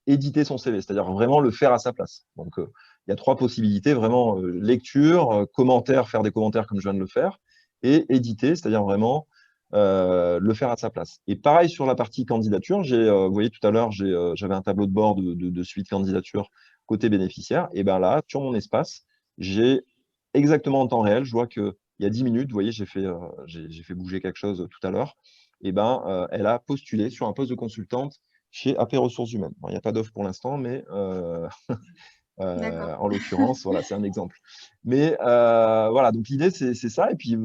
éditer son CV, c'est-à-dire vraiment le faire à sa place. Donc, il y a 3 possibilités, vraiment lecture, commentaire, faire des commentaires comme je viens de le faire, et éditer, c'est-à-dire vraiment le faire à sa place. Et pareil sur la partie candidature, vous voyez tout à l'heure, j'avais un tableau de bord de suite candidature côté bénéficiaire, et bien là, sur mon espace, j'ai exactement en temps réel, je vois qu'il y a 10 minutes, vous voyez, j'ai fait bouger quelque chose tout à l'heure, et ben, elle a postulé sur un poste de consultante chez AP Ressources Humaines. Bon, il n'y a pas d'offre pour l'instant, mais en l'occurrence, voilà, c'est un exemple. Mais voilà, donc l'idée, c'est ça. Et puis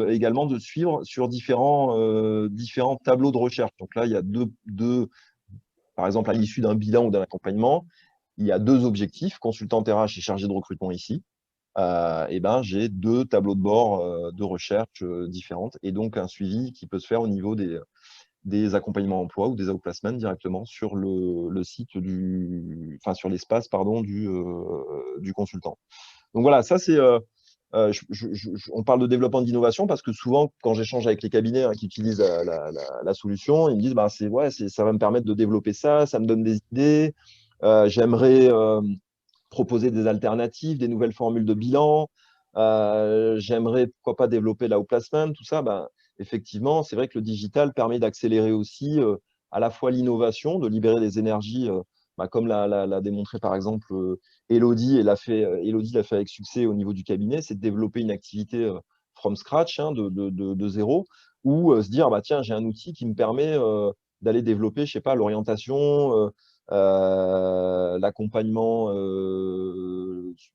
également de suivre sur différents tableaux de recherche. Donc là, il y a par exemple, à l'issue d'un bilan ou d'un accompagnement, il y a 2 objectifs, consultant RH et chargé de recrutement ici. Et ben, j'ai 2 tableaux de bord de recherche différentes et donc un suivi qui peut se faire au niveau des accompagnements emploi ou des outplacements directement sur le site sur l'espace, pardon, du consultant. Donc voilà, ça c'est, on parle de développement d'innovation parce que souvent, quand j'échange avec les cabinets qui utilisent la solution, ils me disent, bah, ça va me permettre de développer ça me donne des idées, j'aimerais proposer des alternatives, des nouvelles formules de bilan, j'aimerais, pourquoi pas, développer l'outplacement, tout ça. Ben, effectivement, c'est vrai que le digital permet d'accélérer aussi à la fois l'innovation, de libérer des énergies, comme l'a démontré par exemple Élodie, Élodie l'a fait avec succès au niveau du cabinet, c'est de développer une activité from scratch, hein, de zéro, ou se dire, bah, tiens, j'ai un outil qui me permet d'aller développer, je sais pas, l'orientation, l'accompagnement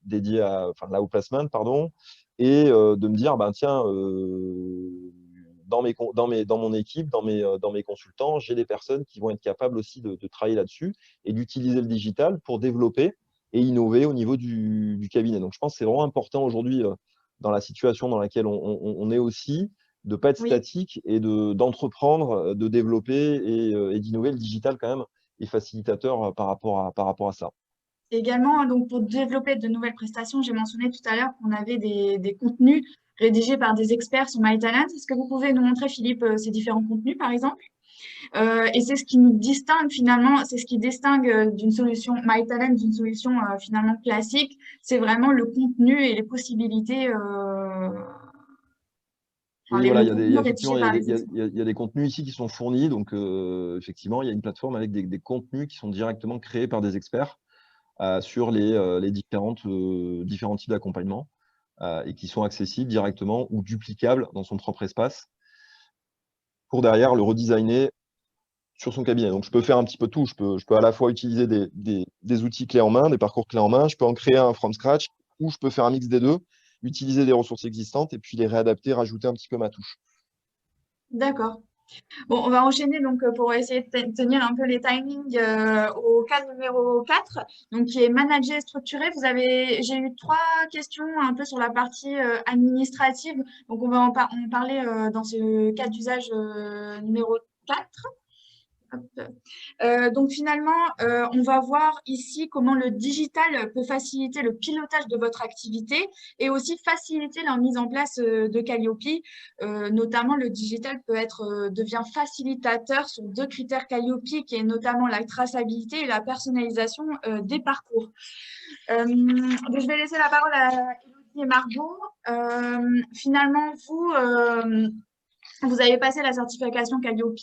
dédié à l'outplacement, pardon, et de me dire, ben, tiens, dans mon équipe, dans mes consultants, j'ai des personnes qui vont être capables aussi de travailler là-dessus et d'utiliser le digital pour développer et innover au niveau du cabinet. Donc, je pense que c'est vraiment important aujourd'hui, dans la situation dans laquelle on est aussi, de ne pas être statique et d'entreprendre, de développer et d'innover. Le digital, quand même, est facilitateur par rapport à ça. Également, donc pour développer de nouvelles prestations, j'ai mentionné tout à l'heure qu'on avait des contenus rédigés par des experts sur MyTalent. Est-ce que vous pouvez nous montrer, Philippe, ces différents contenus, par exemple? Et c'est ce qui nous distingue finalement, c'est ce qui distingue d'une solution MyTalent d'une solution finalement classique. C'est vraiment le contenu et les possibilités. Oui, voilà, Rédigés par les experts. il y a des contenus ici qui sont fournis. Donc, effectivement, il y a une plateforme avec des contenus qui sont directement créés par des experts sur les différents types d'accompagnement et qui sont accessibles directement ou duplicables dans son propre espace pour derrière le redesigner sur son cabinet. Donc, je peux faire un petit peu tout. Je peux à la fois utiliser des outils clés en main, des parcours clés en main. Je peux en créer un from scratch ou je peux faire un mix des deux, utiliser des ressources existantes et puis les réadapter, rajouter un petit peu ma touche. D'accord. Bon, on va enchaîner donc pour essayer de tenir un peu les timings au cas numéro 4, donc qui est manager et structurer. J'ai eu 3 questions un peu sur la partie administrative, donc on va en parler dans ce cas d'usage numéro 4. Donc finalement, on va voir ici comment le digital peut faciliter le pilotage de votre activité et aussi faciliter la mise en place de Calliope. Notamment, le digital devient facilitateur sur 2 critères Calliope, qui est notamment la traçabilité et la personnalisation des parcours. Je vais laisser la parole à Élodie et Margot. Finalement, vous... Vous avez passé la certification Calliope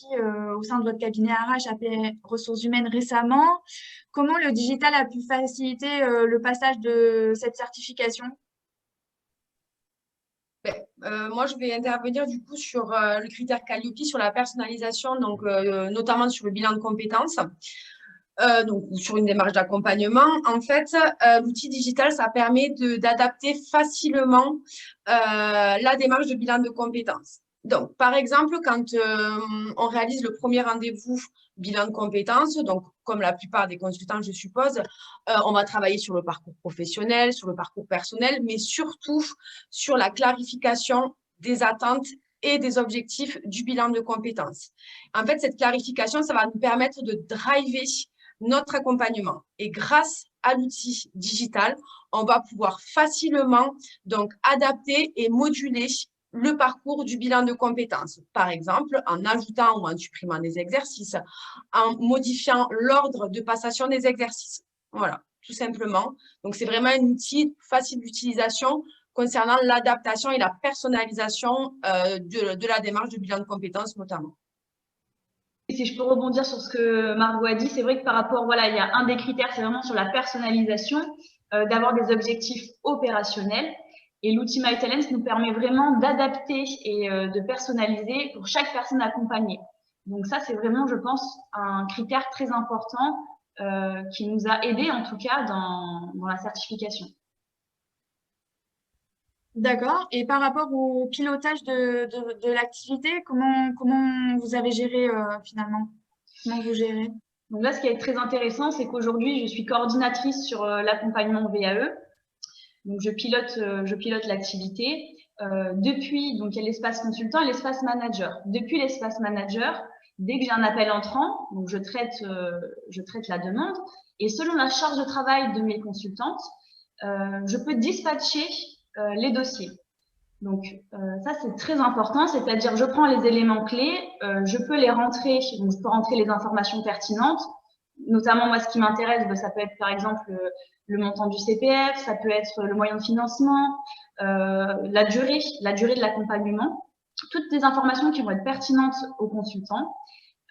au sein de votre cabinet RH APR Ressources Humaines récemment. Comment le digital a pu faciliter le passage de cette certification? Moi, je vais intervenir du coup sur le critère Calliope, sur la personnalisation, donc notamment sur le bilan de compétences. Donc, sur une démarche d'accompagnement, en fait, l'outil digital, ça permet d'adapter facilement la démarche de bilan de compétences. Donc, par exemple, quand on réalise le premier rendez-vous bilan de compétences, donc comme la plupart des consultants, je suppose, on va travailler sur le parcours professionnel, sur le parcours personnel, mais surtout sur la clarification des attentes et des objectifs du bilan de compétences. En fait, cette clarification, ça va nous permettre de driver notre accompagnement. Et grâce à l'outil digital, on va pouvoir facilement donc adapter et moduler le parcours du bilan de compétences. Par exemple, en ajoutant ou en supprimant des exercices, en modifiant l'ordre de passation des exercices. Voilà, tout simplement. Donc, c'est vraiment un outil facile d'utilisation concernant l'adaptation et la personnalisation de la démarche de bilan de compétences notamment. Si je peux rebondir sur ce que Margot a dit, c'est vrai que par rapport, voilà, il y a un des critères, c'est vraiment sur la personnalisation, d'avoir des objectifs opérationnels. Et l'outil MyTalents nous permet vraiment d'adapter et de personnaliser pour chaque personne accompagnée. Donc ça, c'est vraiment, je pense, un critère très important qui nous a aidés, en tout cas, dans la certification. D'accord. Et par rapport au pilotage de l'activité, comment vous avez géré finalement? Comment vous gérez? Donc là, ce qui est très intéressant, c'est qu'aujourd'hui, je suis coordinatrice sur l'accompagnement VAE. Donc, je pilote l'activité. Depuis, donc, il y a l'espace consultant et l'espace manager. Depuis l'espace manager, dès que j'ai un appel entrant, donc je traite la demande. Et selon la charge de travail de mes consultantes, je peux dispatcher les dossiers. Donc, ça, c'est très important, c'est-à-dire je prends les éléments clés, je peux les rentrer, donc je peux rentrer les informations pertinentes. Notamment, moi, ce qui m'intéresse, ça peut être par exemple le montant du CPF, ça peut être le moyen de financement, la durée de l'accompagnement, toutes les informations qui vont être pertinentes aux consultants.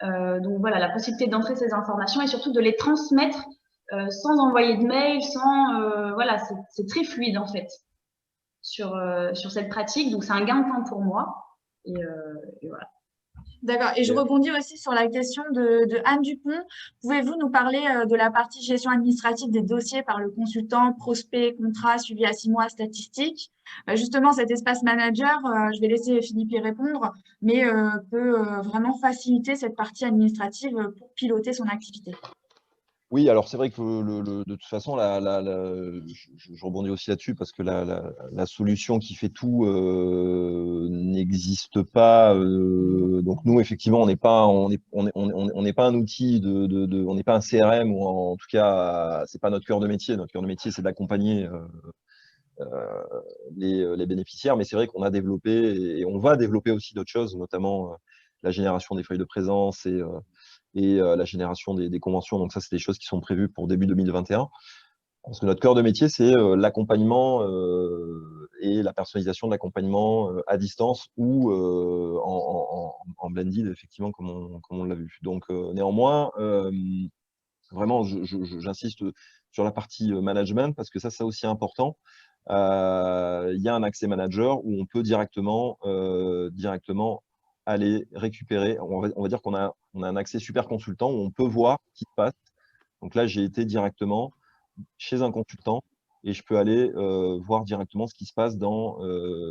Donc voilà, la possibilité d'entrer ces informations et surtout de les transmettre sans envoyer de mail, voilà, c'est très fluide en fait sur cette pratique. Donc c'est un gain de temps pour moi et voilà. D'accord. Et je rebondis aussi sur la question de Anne Dupont. Pouvez-vous nous parler de la partie gestion administrative des dossiers par le consultant, prospect, contrat, suivi à 6 mois, statistique? Justement, cet espace manager, je vais laisser Philippe y répondre, mais peut vraiment faciliter cette partie administrative pour piloter son activité. Oui, alors c'est vrai que de toute façon, je rebondis aussi là-dessus parce que la solution qui fait tout n'existe pas. Donc nous, effectivement, on n'est pas un outil on n'est pas un CRM ou en tout cas, c'est pas notre cœur de métier. Notre cœur de métier, c'est d'accompagner les bénéficiaires. Mais c'est vrai qu'on a développé et on va développer aussi d'autres choses, notamment la génération des feuilles de présence et la génération des conventions. Donc ça, c'est des choses qui sont prévues pour début 2021. Parce que notre cœur de métier, c'est l'accompagnement et la personnalisation de l'accompagnement à distance ou en blended, effectivement, comme on l'a vu. Donc néanmoins, vraiment, j'insiste sur la partie management parce que ça, c'est aussi important. Il y a un accès manager où on peut directement aller récupérer. On va dire qu'on a un accès super consultant où on peut voir ce qui se passe. Donc là, j'ai été directement chez un consultant et je peux aller voir directement ce qui se passe dans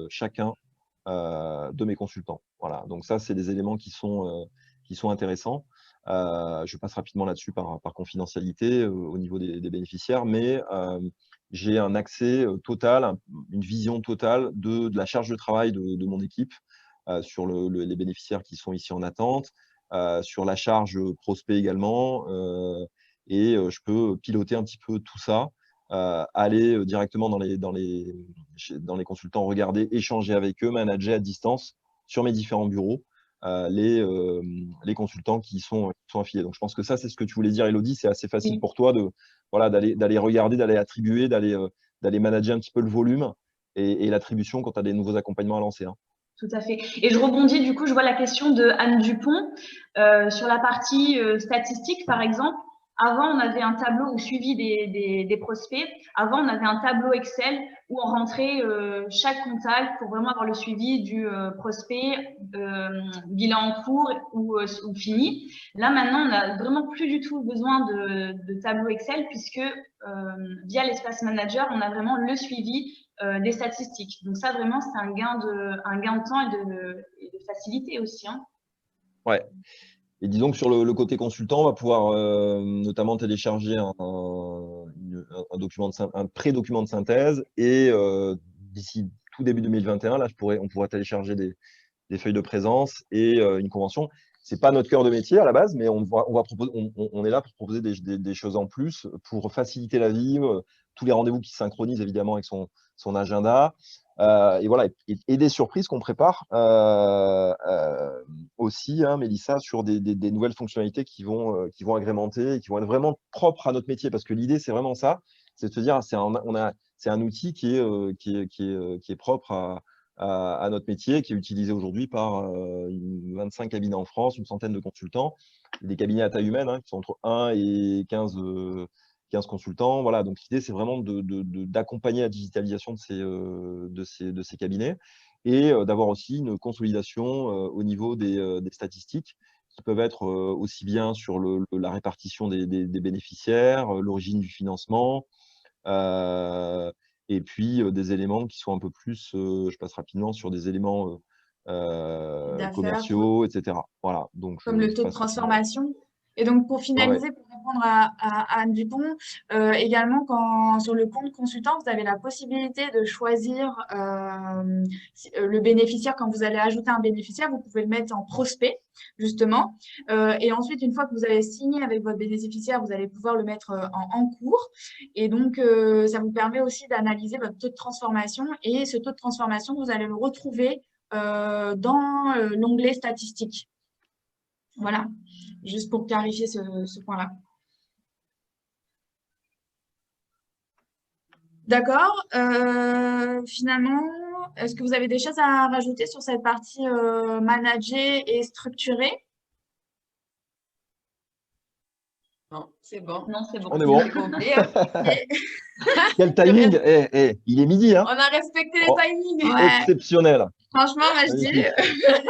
chacun de mes consultants. Voilà. Donc ça, c'est des éléments qui sont intéressants. Je passe rapidement là-dessus par confidentialité au niveau des bénéficiaires, mais j'ai un accès total, une vision totale de la charge de travail de mon équipe sur les bénéficiaires qui sont ici en attente, sur la charge prospect également, et je peux piloter un petit peu tout ça, aller directement dans les consultants, regarder, échanger avec eux, manager à distance sur mes différents bureaux les consultants qui sont affiliés. Donc je pense que ça, c'est ce que tu voulais dire, Élodie, c'est assez facile pour toi d'aller regarder, d'aller attribuer, d'aller manager un petit peu le volume et l'attribution quand tu as des nouveaux accompagnements à lancer. Hein. Tout à fait. Et je rebondis, du coup, je vois la question de Anne Dupont sur la partie statistique, par exemple. Avant, on avait un tableau au suivi des prospects. Avant, on avait un tableau Excel où on rentrait chaque contact pour vraiment avoir le suivi du prospect, bilan en cours ou fini. Là, maintenant, on n'a vraiment plus du tout besoin de tableau Excel puisque via l'Espace Manager, on a vraiment le suivi des statistiques. Donc ça, vraiment, c'est un gain de temps et de facilité aussi. Hein. Ouais. Et disons que sur le côté consultant, on va pouvoir notamment télécharger un document un pré-document de synthèse et d'ici tout début 2021, là, on pourra télécharger des feuilles de présence et une convention. C'est pas notre cœur de métier à la base, mais on est là pour proposer des choses en plus pour faciliter la vie, tous les rendez-vous qui se synchronisent évidemment avec son agenda. Et voilà, et des surprises qu'on prépare aussi, hein, Mélissa, sur des nouvelles fonctionnalités qui vont agrémenter et qui vont être vraiment propres à notre métier. Parce que l'idée, c'est vraiment ça, c'est de se dire, c'est un outil qui est propre à notre métier, qui est utilisé aujourd'hui par 25 cabinets en France, une centaine de consultants, des cabinets à taille humaine, hein, qui sont entre 1 et 15 consultants. Voilà, donc l'idée, c'est vraiment d'accompagner la digitalisation de ces cabinets et d'avoir aussi une consolidation au niveau des statistiques qui peuvent être aussi bien sur la répartition des bénéficiaires, l'origine du financement, et puis des éléments qui sont un peu plus, je passe rapidement sur des éléments commerciaux, etc. Voilà, donc comme le taux de transformation. Et donc, pour finaliser, pour répondre à Anne Dupont, également, sur le compte consultant, vous avez la possibilité de choisir le bénéficiaire. Quand vous allez ajouter un bénéficiaire, vous pouvez le mettre en prospect, justement. Et ensuite, une fois que vous avez signé avec votre bénéficiaire, vous allez pouvoir le mettre en cours. Et donc, ça vous permet aussi d'analyser votre taux de transformation. Et ce taux de transformation, vous allez le retrouver dans l'onglet statistiques. Voilà, juste pour clarifier ce point-là. D'accord. Finalement, est-ce que vous avez des choses à rajouter sur cette partie manager et structurée? Non, c'est bon. Non, c'est bon. On est bon. Quel timing! Il est midi, hein? On a respecté les timings. Ouais. Exceptionnel. Franchement, moi, je dis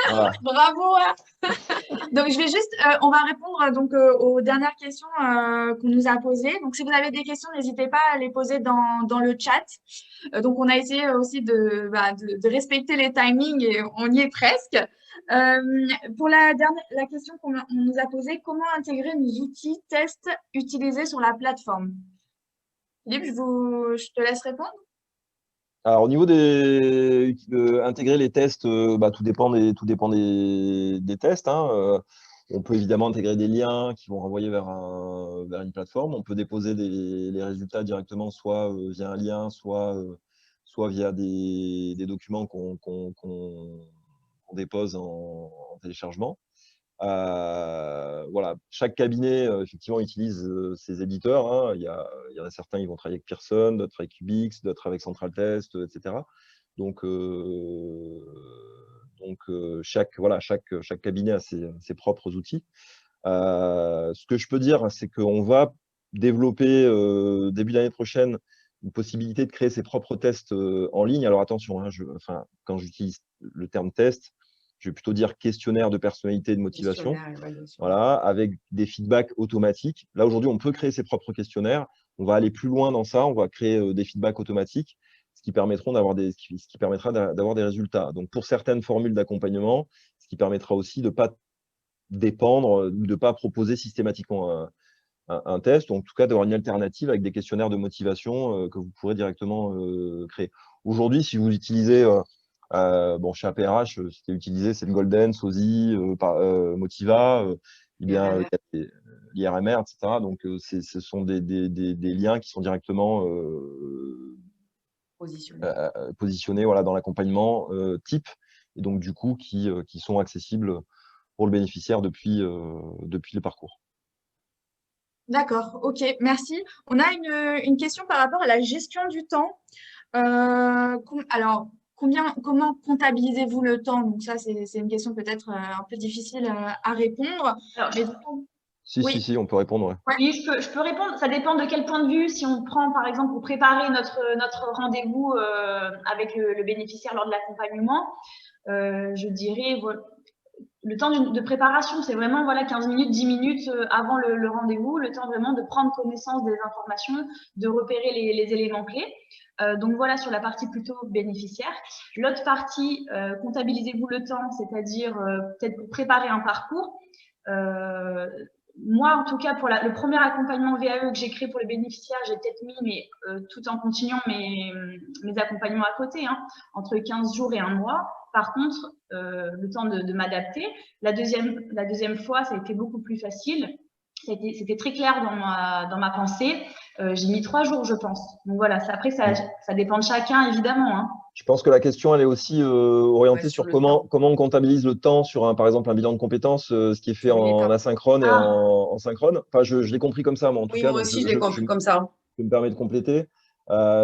voilà. Bravo. Donc, je vais juste, on va répondre donc aux dernières questions qu'on nous a posées. Donc, si vous avez des questions, n'hésitez pas à les poser dans le chat. Donc, on a essayé aussi de respecter les timings et on y est presque. Pour la question qu'on nous a posée, comment intégrer nos outils tests utilisés sur la plateforme? Philippe, je te laisse répondre. Alors, au niveau intégrer les tests, tout dépend des tests. Hein. On peut évidemment intégrer des liens qui vont renvoyer vers une plateforme. On peut déposer les résultats directement, soit via un lien, soit via des documents qu'on dépose en téléchargement. Voilà, chaque cabinet effectivement utilise ses éditeurs. Hein. Il y en a certains qui vont travailler avec Pearson, d'autres avec Ubix, d'autres avec Central Test, etc. Donc chaque cabinet a ses propres outils. Ce que je peux dire, c'est qu'on va développer début d'année prochaine une possibilité de créer ses propres tests en ligne. Alors attention, hein, quand j'utilise le terme test, je vais plutôt dire questionnaire de personnalité et de motivation, voilà, avec des feedbacks automatiques. Là, aujourd'hui, on peut créer ses propres questionnaires. On va aller plus loin dans ça. On va créer des feedbacks automatiques, ce qui permettra d'avoir des résultats. Donc, pour certaines formules d'accompagnement, ce qui permettra aussi de ne pas dépendre, de ne pas proposer systématiquement un test, ou en tout cas d'avoir une alternative avec des questionnaires de motivation que vous pourrez directement créer. Aujourd'hui, si vous utilisez... chez APRH, c'était utilisé, c'est le Golden, Sozy, Motiva, l'IRMR, etc. Donc, ce sont des liens qui sont directement positionnés voilà, dans l'accompagnement type, et donc du coup qui sont accessibles pour le bénéficiaire depuis le parcours. D'accord, ok, merci. On a une question par rapport à la gestion du temps. Alors, comment comptabilisez-vous le temps? Donc ça, c'est une question peut-être un peu difficile à répondre. Alors, Mais oui. Si, on peut répondre. Ouais. Oui, je peux répondre. Ça dépend de quel point de vue. Si on prend, par exemple, pour préparer notre rendez-vous avec le bénéficiaire lors de l'accompagnement, je dirais, voilà, le temps de préparation, c'est vraiment voilà, 15 minutes, 10 minutes avant le rendez-vous, le temps vraiment de prendre connaissance des informations, de repérer les éléments clés. Donc voilà, sur la partie plutôt bénéficiaire. L'autre partie, comptabilisez-vous le temps, c'est-à-dire peut-être pour préparer un parcours. Moi, en tout cas, pour le premier accompagnement VAE que j'ai créé pour les bénéficiaires, j'ai peut-être mis, mais tout en continuant mes accompagnements à côté, hein, entre 15 jours et 1 mois. Par contre, le temps de m'adapter. La deuxième fois, ça a été beaucoup plus facile. C'était très clair dans ma pensée. J'ai mis 3 jours, je pense. Donc voilà, après, ça dépend de chacun, évidemment. Hein. Je pense que la question, elle est aussi orientée sur comment on comptabilise le temps sur, par exemple, un bilan de compétences, ce qui est fait en asynchrone et en synchrone. Enfin, je l'ai compris comme ça, moi, en tout cas. Moi aussi, je l'ai compris comme ça. Je me permets de compléter.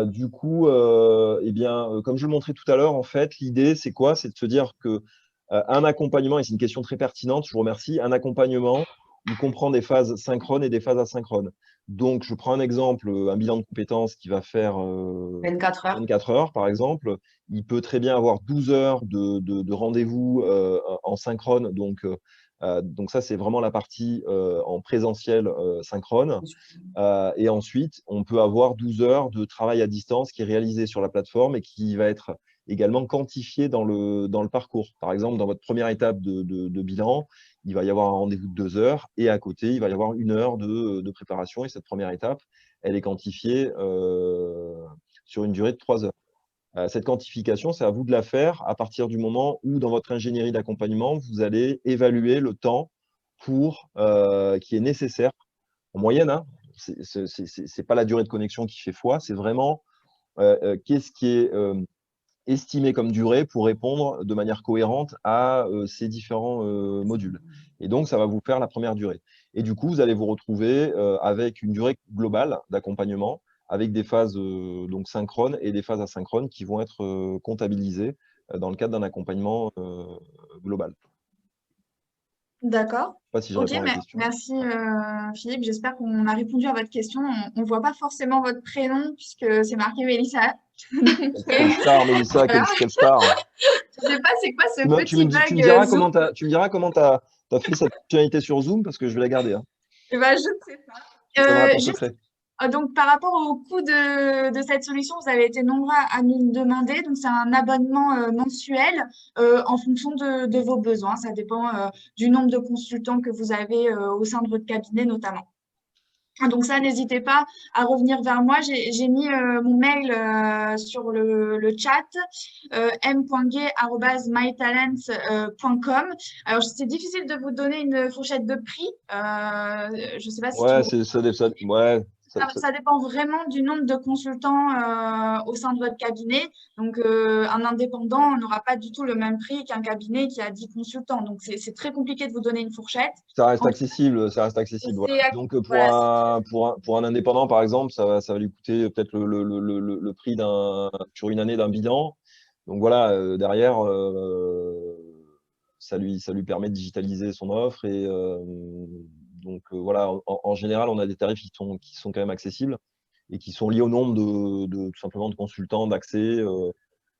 Du coup, eh bien, comme je le montrais tout à l'heure, en fait, l'idée, c'est quoi? C'est de se dire que un accompagnement, et c'est une question très pertinente, je vous remercie, un accompagnement, il comprend des phases synchrones et des phases asynchrones. Donc, je prends un exemple, un bilan de compétences qui va faire 24 heures, par exemple. Il peut très bien avoir 12 heures de rendez-vous en synchrone. Donc ça, c'est vraiment la partie en présentiel synchrone. Et ensuite, on peut avoir 12 heures de travail à distance qui est réalisé sur la plateforme et qui va être également quantifié dans le parcours. Par exemple, dans votre première étape de bilan, il va y avoir un rendez-vous de 2 heures et à côté, il va y avoir 1 heure de préparation. Et cette première étape, elle est quantifiée sur une durée de 3 heures. Cette quantification, c'est à vous de la faire à partir du moment où, dans votre ingénierie d'accompagnement, vous allez évaluer le temps qui est nécessaire, en moyenne. Hein, ce n'est pas la durée de connexion qui fait foi, c'est vraiment qu'est-ce qui est estimé comme durée pour répondre de manière cohérente à ces différents modules. Et donc, ça va vous faire la première durée. Et du coup, vous allez vous retrouver avec une durée globale d'accompagnement, avec des phases donc synchrones et des phases asynchrones qui vont être comptabilisées dans le cadre d'un accompagnement global. D'accord. Je ne sais pas si je réponds à la question. Merci Philippe. J'espère qu'on a répondu à votre question. On ne voit pas forcément votre prénom puisque c'est marqué Mélissa. Quelle star, Mélissa, quelle star. Je ne sais pas c'est quoi ce petit bug. Tu me diras comment tu as fait cette fonctionnalité sur Zoom parce que je vais la garder. Hein. Je ne sais pas. Secret. Donc, par rapport au coût de cette solution, vous avez été nombreux à nous le demander. Donc, c'est un abonnement mensuel en fonction de vos besoins. Ça dépend du nombre de consultants que vous avez au sein de votre cabinet, notamment. Donc, ça, n'hésitez pas à revenir vers moi. J'ai mis mon mail sur le chat, m.gay@mytalents.com. Alors, c'est difficile de vous donner une fourchette de prix. Je ne sais pas si ça dépend vraiment du nombre de consultants au sein de votre cabinet. Donc, un indépendant n'aura pas du tout le même prix qu'un cabinet qui a 10 consultants. Donc, c'est très compliqué de vous donner une fourchette. Ça reste accessible. Voilà. Donc, pour un indépendant, par exemple, ça va lui coûter peut-être le prix sur une année d'un bilan. Donc, voilà, derrière, ça lui permet de digitaliser son offre et donc voilà, en général, on a des tarifs qui sont quand même accessibles et qui sont liés au nombre tout simplement de consultants, d'accès,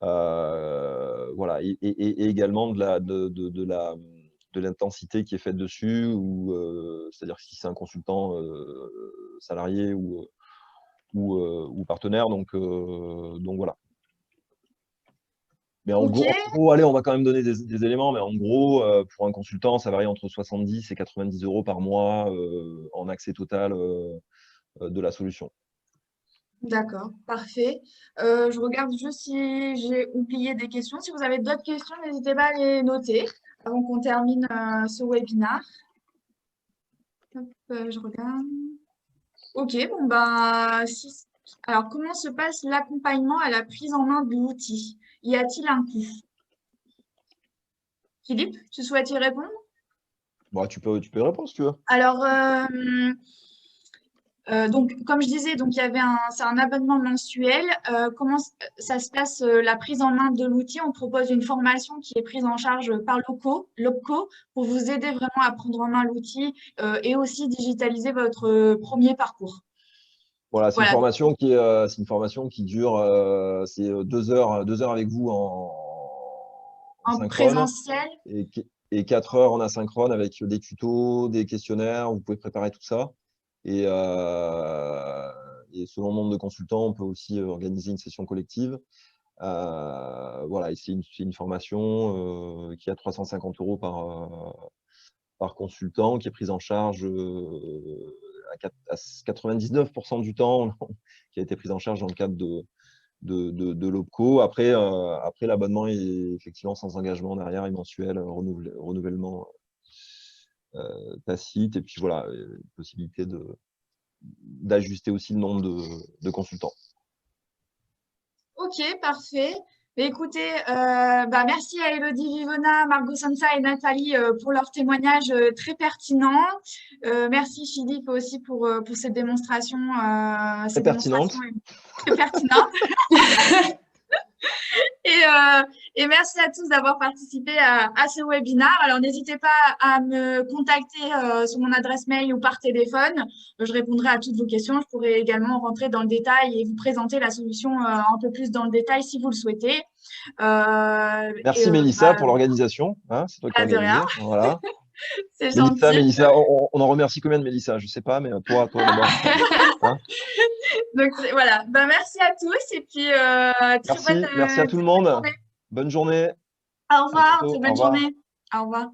voilà, et également de l'intensité qui est faite dessus, c'est-à-dire si c'est un consultant salarié ou partenaire, donc voilà. Mais en gros, allez, on va quand même donner des éléments, mais en gros, pour un consultant, ça varie entre 70 et 90 € par mois en accès total de la solution. D'accord, parfait. Je regarde juste si j'ai oublié des questions. Si vous avez d'autres questions, n'hésitez pas à les noter avant qu'on termine ce webinaire. Hop, je regarde. Ok, bon, ben, alors, comment se passe l'accompagnement à la prise en main de l'outil? Y a-t-il un coût? Philippe, tu souhaites y répondre? Bon, tu peux y répondre si tu veux. Alors, Donc, comme je disais, donc, c'est un abonnement mensuel. Comment ça se passe, la prise en main de l'outil? On propose une formation qui est prise en charge par l'OPCO pour vous aider vraiment à prendre en main l'outil et aussi digitaliser votre premier parcours. Voilà, c'est Voilà, une formation qui dure 2 heures avec vous en en synchrone présentiel. et 4 heures en asynchrone avec des tutos, des questionnaires. Vous pouvez préparer tout ça. Et selon le nombre de consultants, on peut aussi organiser une session collective. Voilà, et c'est une formation qui a 350 € par consultant, qui est prise en charge à 99% du temps, qui a été prise en charge dans le cadre de l'OPCO. Après, l'abonnement est effectivement sans engagement derrière, et mensuel, renouvellement tacite, et puis voilà, possibilité d'ajuster aussi le nombre de consultants. Ok, parfait. Mais écoutez, merci à Elodie Vivona, Margot Sansa et Nathalie pour leurs témoignages très pertinents. Merci Philippe aussi pour cette démonstration. Très pertinente. Très pertinente. Et merci à tous d'avoir participé à ce webinaire. Alors, n'hésitez pas à me contacter sur mon adresse mail ou par téléphone. Je répondrai à toutes vos questions. Je pourrai également rentrer dans le détail et vous présenter la solution un peu plus dans le détail si vous le souhaitez. Merci Mélissa pour l'organisation. Hein, c'est toi qui as organisé. Voilà. C'est gentil. Mélissa, on en remercie combien de Mélissa? Je ne sais pas, mais toi d'abord. Hein? Donc voilà, merci à tous et puis merci à tout le monde. Bonne journée. Au revoir, très bonne journée. Au revoir.